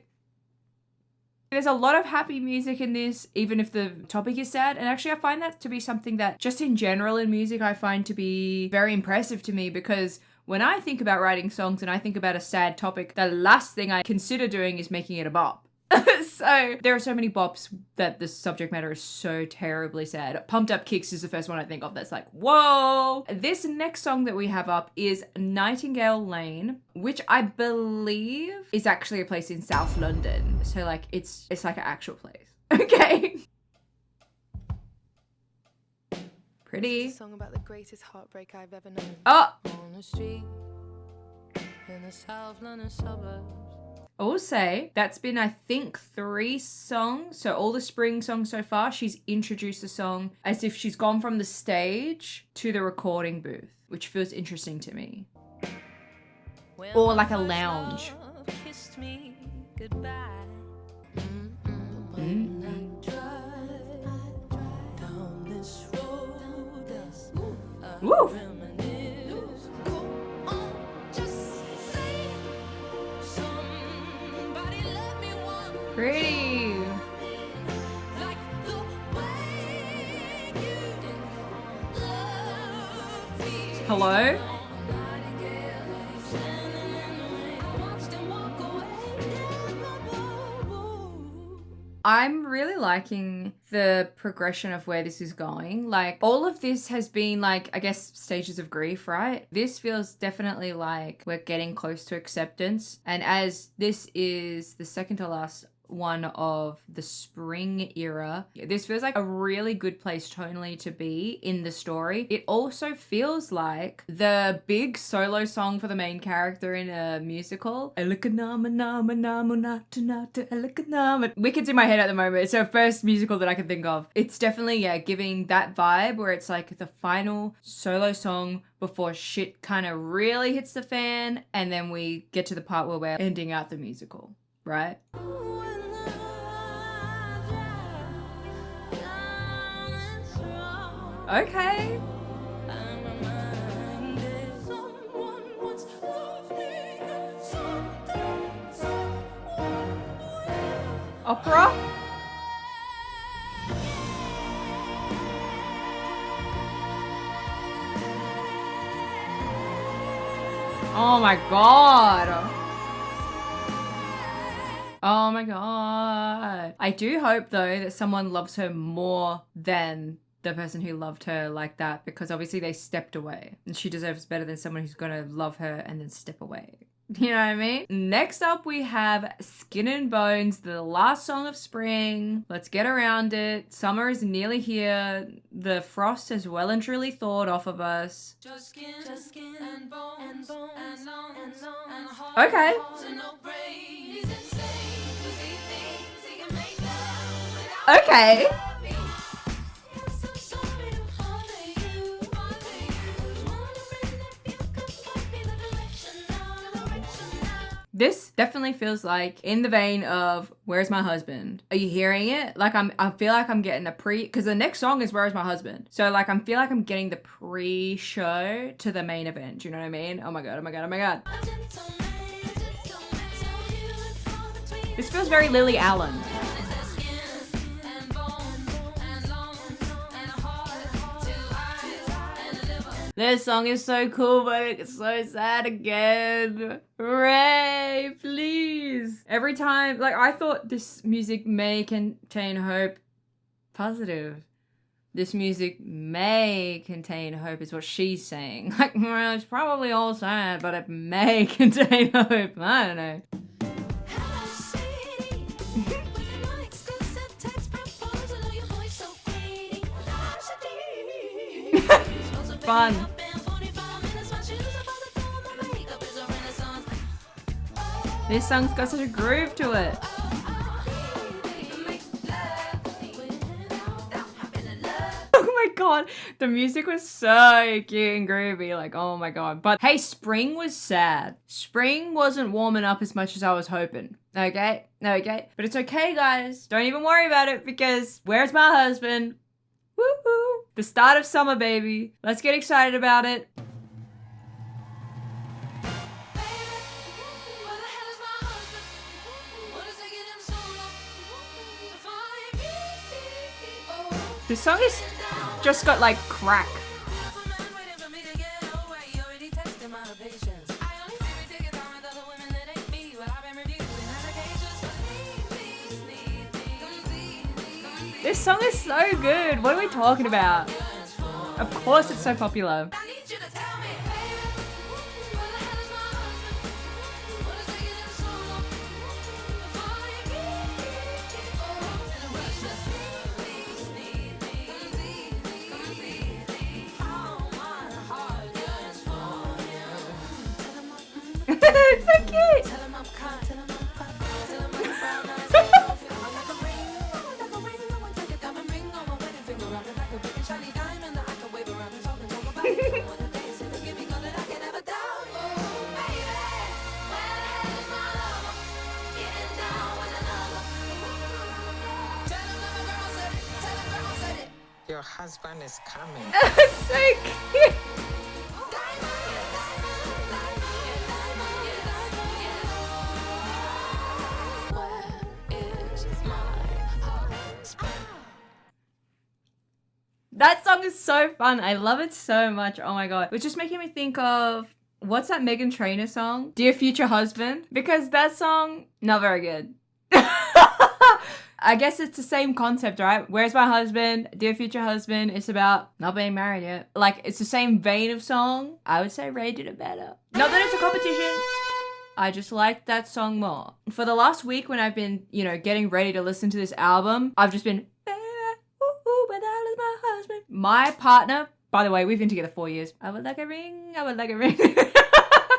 There's a lot of happy music in this, even if the topic is sad. And actually, I find that to be something that just in general in music, I find to be very impressive to me, because when I think about writing songs and I think about a sad topic, the last thing I consider doing is making it a bop. So there are so many bops that the subject matter is so terribly sad. Pumped Up Kicks is the first one I think of that's like, whoa. This next song that we have up is Nightingale Lane, which I believe is actually a place in South London. So like it's like an actual place. Okay. Pretty. It's a song about the greatest heartbreak I've ever known. Oh. On the street in the South London suburbs. I will say that's been, I think, 3 songs. So all the spring songs so far, she's introduced a song as if she's gone from the stage to the recording booth, which feels interesting to me. Or like a lounge. Kissed me goodbye. Woo! Pretty. Hello? I'm really liking the progression of where this is going. Like, all of this has been like, I guess, stages of grief, right? This feels definitely like we're getting close to acceptance. And as this is the second to last one of the spring era, this feels like a really good place tonally to be in the story. It also feels like the big solo song for the main character in a musical. Wicked's in my head at the moment. It's the first musical that I can think of. It's definitely, yeah, giving that vibe where it's like the final solo song before shit kind of really hits the fan, and then we get to the part where we're ending out the musical, right? Okay. Opera? Oh my god. Oh my god. I do hope though that someone loves her more than the person who loved her like that, because obviously they stepped away and she deserves better than someone who's gonna love her and then step away. You know what I mean? Next up we have Skin and Bones, the last song of spring. Let's get around it. Summer is nearly here. The frost has well and truly thawed off of us. Just skin and bones and lungs and heart. Okay. And no brain. He's insane 'cause he thinks he can make love without Okay. me. I'm so sorry to bother you. Wondering if you could point me the direction now. This definitely feels like in the vein of Where's My Husband? Are you hearing it? Like I feel like I'm getting a because the next song is Where's My Husband? So like I feel like I'm getting the pre-show to the main event. Do you know what I mean? Oh my god, oh my god, oh my god. This feels very Lily Allen. This song is so cool, but it's so sad again. Raye, please. Every time, like, I thought this music may contain hope. Positive. This music may contain hope is what she's saying. Like, well, it's probably all sad, but it may contain hope. I don't know. Fun. This song's got such a groove to it. Oh my god, the music was so cute and groovy, like, oh my god. But hey, spring was sad. Spring wasn't warming up as much as I was hoping. Okay? Okay? But it's okay, guys. Don't even worry about it, because where's my husband? Woohoo! The start of summer, baby. Let's get excited about it. This song is just got like crack. This song is so good. What are we talking about? Of course it's so popular. It's so cute. Your husband is coming. It's so cute. That song is so fun. I love it so much. Oh my god. It's just making me think of, what's that Meghan Trainor song? Dear Future Husband? Because that song, not very good. I guess it's the same concept, right? Where's my husband? Dear Future Husband. It's about not being married yet. Like, it's the same vein of song. I would say Raye did it better. Not that it's a competition. I just like that song more. For the last week when I've been, you know, getting ready to listen to this album, I've just been, where the hell is my husband? My partner, by the way, we've been together 4 years. I would like a ring. I would like a ring.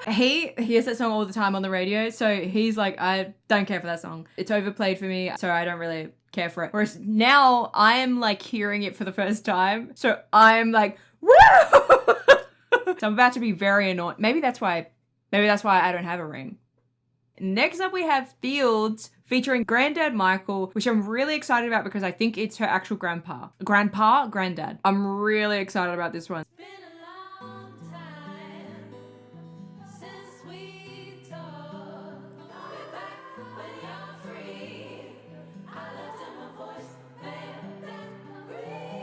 He hears that song all the time on the radio, so he's like, I don't care for that song. It's overplayed for me, so I don't really care for it. Whereas now I am like hearing it for the first time, so I'm like, woo! So I'm about to be very annoyed. Maybe that's why I don't have a ring. Next up we have Fields featuring Grandad Michael, which I'm really excited about because I think it's her actual grandpa. Grandad. I'm really excited about this one.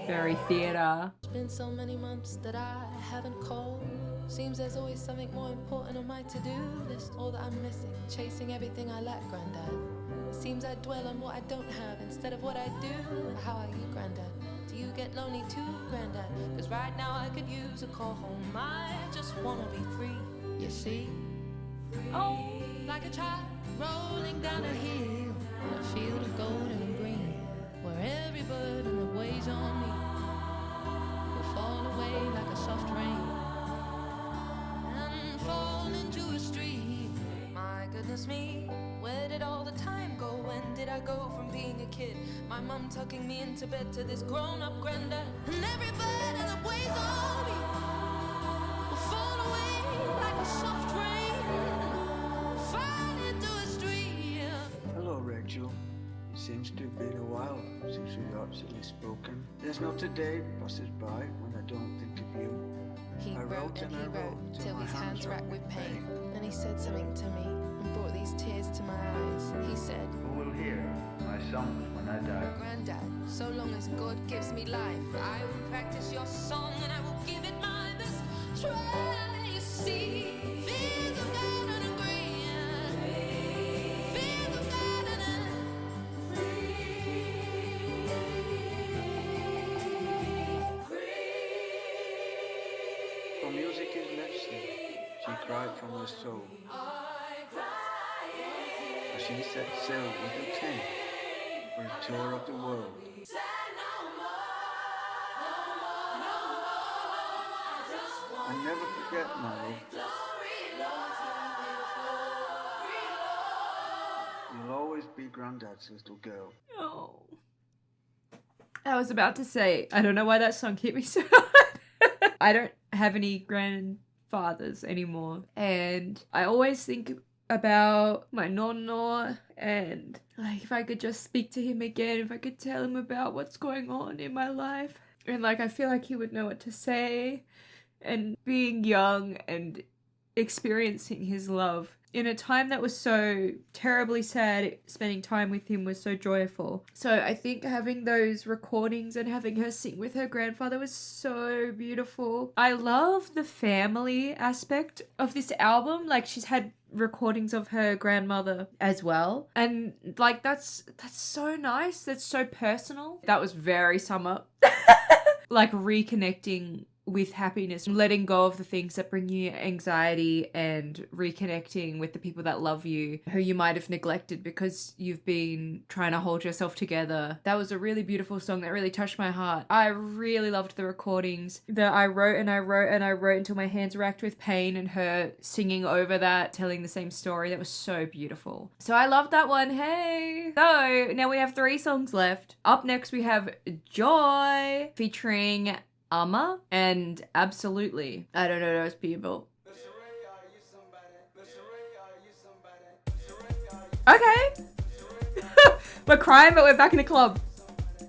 Very theatre. It's been so many months that I haven't called. Seems there's always something more important on my to-do list. All that I'm missing, chasing everything I lack, Grandad. Seems I dwell on what I don't have instead of what I do. How are you, Grandad? Do you get lonely too, Grandad? Cause right now I could use a call home. I just wanna be free, you see. Oh, like a child rolling down a hill on a field of gold and green, where every burden that weighs on me will fall away like a soft rain and fall into a stream. My goodness me, where did all the time go? When did I go from being a kid, my mum tucking me into bed, to this grown-up Grandad? And every burden that weighs on me will fall away like a soft rain, fall into a stream. Hello, Rachel. It seems to have been a while since we've actually spoken. There's not a day passes by when I don't think of you. He I wrote and he wrote till his hands racked with pain. And he said something to me, and brought these tears to my eyes. He said, Who will hear my songs when I die? Grandad, so long as God gives me life, I will practice your song and I will give it my best try. You see, fields of golden and green, fields of golden and For music is medicine, she cried from her soul. As she set sail with her tent for a tour of the world. I never forget my love. You'll always be Grandad's little girl. Oh. I was about to say, I don't know why that song hit me so hard. I don't have any grandfathers anymore. And I always think about my nonno and like if I could just speak to him again, if I could tell him about what's going on in my life. And like I feel like he would know what to say. And being young and experiencing his love in a time that was so terribly sad, spending time with him was so joyful. So I think having those recordings and having her sing with her grandfather was so beautiful. I love the family aspect of this album. Like she's had recordings of her grandmother as well. And like that's so nice. That's so personal. That was very Summer. Like reconnecting with happiness, letting go of the things that bring you anxiety and reconnecting with the people that love you, who you might have neglected because you've been trying to hold yourself together. That was a really beautiful song that really touched my heart. I really loved the recordings that I wrote until my hands racked with pain, and her singing over that, telling the same story. That was so beautiful. So I loved that one. Hey! So now we have 3 songs left. Up next we have Joy featuring Amma and Absolutely. I don't know those people. Okay. We're crying, but we're back in the club.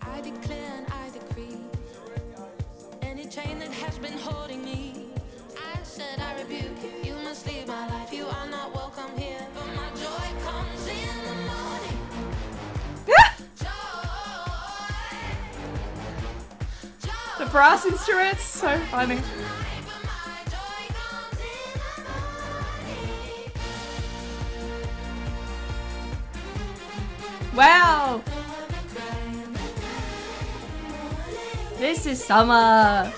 I declare and I decree, any chain that has been holding me, I said I rebuke you. You must leave my life. You are not welcome here. But my joy comes in the morning. The brass instruments, so funny. Wow! This is Summer.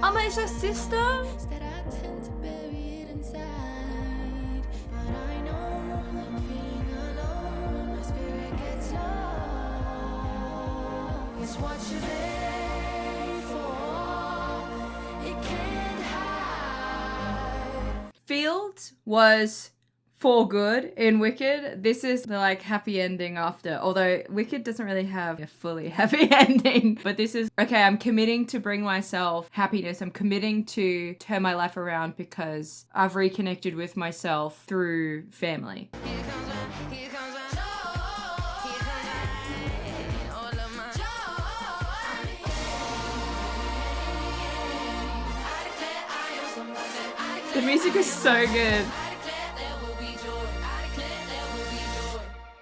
Amma is your sister? Fields was for good in Wicked. This is the like happy ending after, although Wicked doesn't really have a fully happy ending, but this is, okay, I'm committing to bring myself happiness. I'm committing to turn my life around because I've reconnected with myself through family. The music is so good.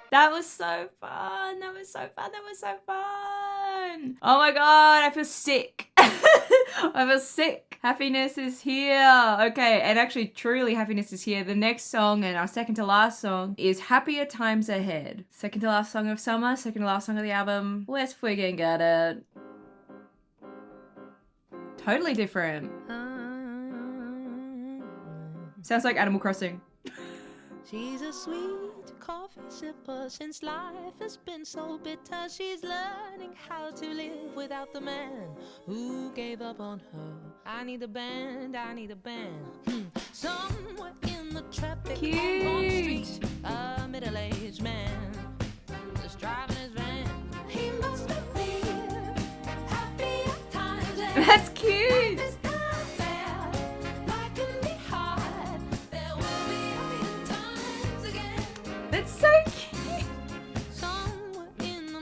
That was so fun. That was so fun. That was so fun. Oh my god, I feel sick. I feel sick. Happiness is here. Okay, and actually, truly, happiness is here. The next song, and our second to last song, is Happier Times Ahead. Second to last song of Summer, second to last song of the album. Let's friggin' get it. Totally different. Sounds like Animal Crossing. She's a sweet coffee sipper. Since life has been so bitter, she's learning how to live without the man who gave up on her. I need a band, I need a band. Somewhere in the traffic on street, a middle-aged man just driving his van. He must have been happy at times. That's cute. Somewhere in the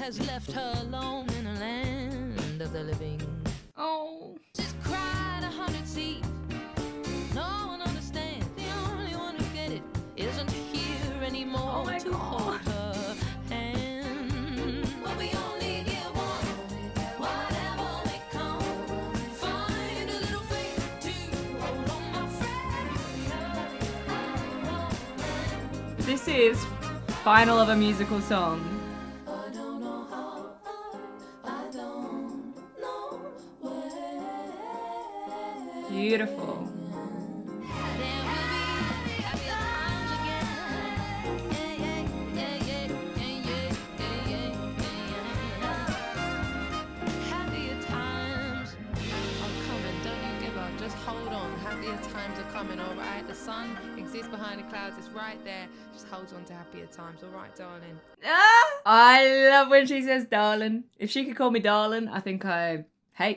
has left her alone in a land of the living. Oh. She's cried 100 seas. No one understands. The only one who get it isn't here anymore Oh my to God. hold her hand. But we only get one. Whatever may come, find a little faith to hold on, my friend. This is final of a musical song. I don't know how, I don't know where. Beautiful. There will be happier times again. Yeah, yeah, yeah, yeah, yeah, yeah, yeah, yeah. Happier times are coming. Don't you give up. Just hold on. Happier times are coming. All right. The sun exists behind the clouds. It's right there. Just hold on to happier times. All right, darling. Ah, I love when she says darling. If she could call me darling, I think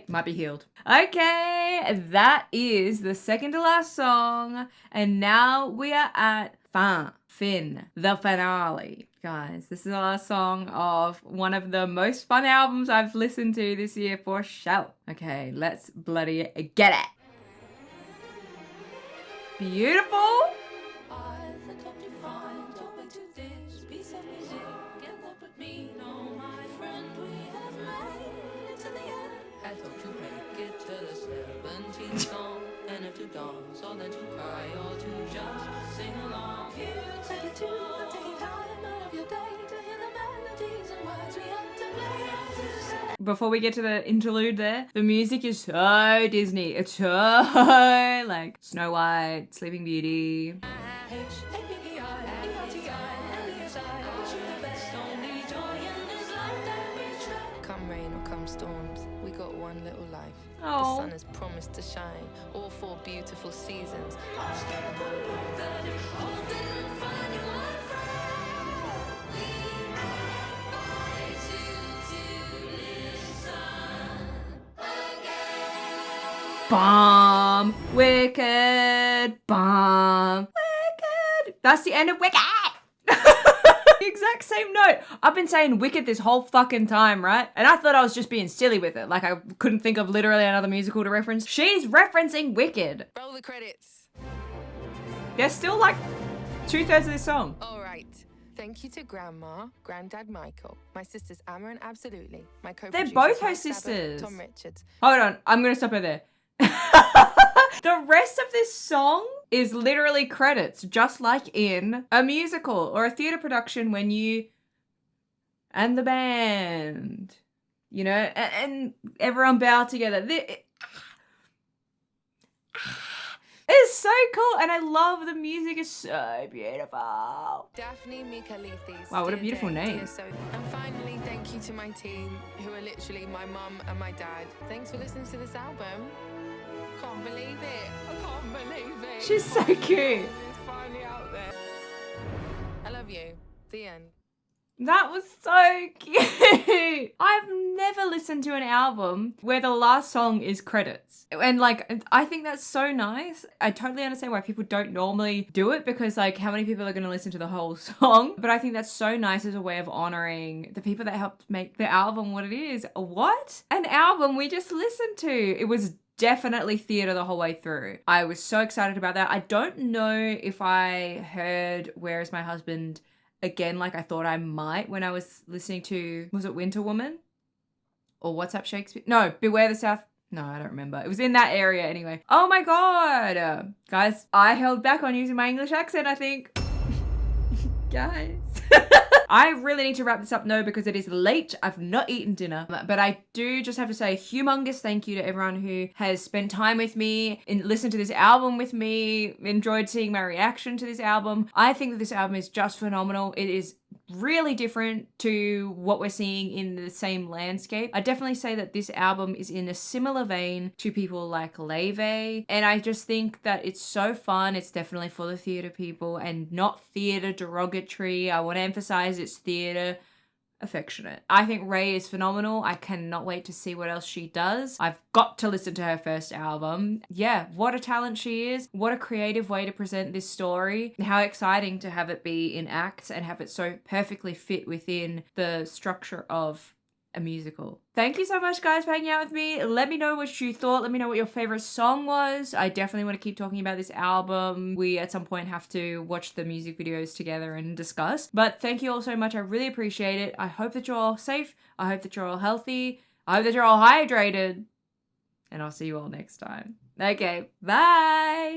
might be healed. Okay, that is the second to last song. And now we are at the finale. Guys, this is the last song of one of the most fun albums I've listened to this year for sure. Okay, let's bloody get it. Beautiful. I had hoped you'd find a way to this piece of music. Get up with me, no, my friend. We have made it to the end. Had hoped you'd make it to the 17th song. And if to dance, or then to cry, or to just sing along. You take it to the taking time out of your day to hear the melodies and words we have to play and to say. Before we get to the interlude there, the music is so Disney. It's so like Snow White, Sleeping Beauty. Come rain or come storms, we got one little life. The Oh. sun has promised to shine all 4 beautiful seasons. Bomb, Wicked, bomb, Wicked. That's the end of Wicked. The exact same note. I've been saying Wicked this whole fucking time, right? And I thought I was just being silly with it. Like I couldn't think of literally another musical to reference. She's referencing Wicked. Roll the credits. There's still like 2/3 of this song. All right. Thank you to Grandma, Grandad Michael, my sisters Amma and Absolutely, my co-producers both her Mike Sabbath, sisters. Tom Richards. Hold on, I'm gonna stop her there. The rest of this song is literally credits, just like in a musical or a theatre production when you and the band, you know, and everyone bow together. It's so cool, and I love the music. It's so beautiful. Daphne Michalithes. Wow, what a Dear beautiful Dave, name. dear Sophie. And finally, thank you to my team, who are literally my mum and my dad. Thanks for listening to this album. Can't believe it. I can't believe it. She's so cute. It's finally out there. I love you. The end. That was so cute. I've never listened to an album where the last song is credits. And like, I think that's so nice. I totally understand why people don't normally do it because like how many people are going to listen to the whole song? But I think that's so nice as a way of honoring the people that helped make the album what it is. What? An album we just listened to. It was definitely theatre the whole way through. I was so excited about that. I don't know if I heard Where Is My Husband again like I thought I might when I was listening to, was it Winter Woman? Or What's Up Shakespeare? No, Beware the South. No, I don't remember. It was in that area anyway. Oh my god. Guys, I held back on using my English accent, I think. Guys. I really need to wrap this up now because it is late. I've not eaten dinner. But I do just have to say a humongous thank you to everyone who has spent time with me and listened to this album with me, enjoyed seeing my reaction to this album. I think that this album is just phenomenal. It is really different to what we're seeing in the same landscape. I definitely say that this album is in a similar vein to people like Raye, and I just think that it's so fun. It's definitely for the theatre people and not theatre derogatory. I want to emphasize it's theatre affectionate. I think Raye is phenomenal. I cannot wait to see what else she does. I've got to listen to her first album. Yeah, what a talent she is. What a creative way to present this story. How exciting to have it be in acts and have it so perfectly fit within the structure of a musical. Thank you so much, guys, for hanging out with me. Let me know what you thought. Let me know what your favorite song was. I definitely want to keep talking about this album. We at some point have to watch the music videos together and discuss. But thank you all so much. I really appreciate it. I hope that you're all safe. I hope that you're all healthy. I hope that you're all hydrated. And I'll see you all next time. Okay, bye.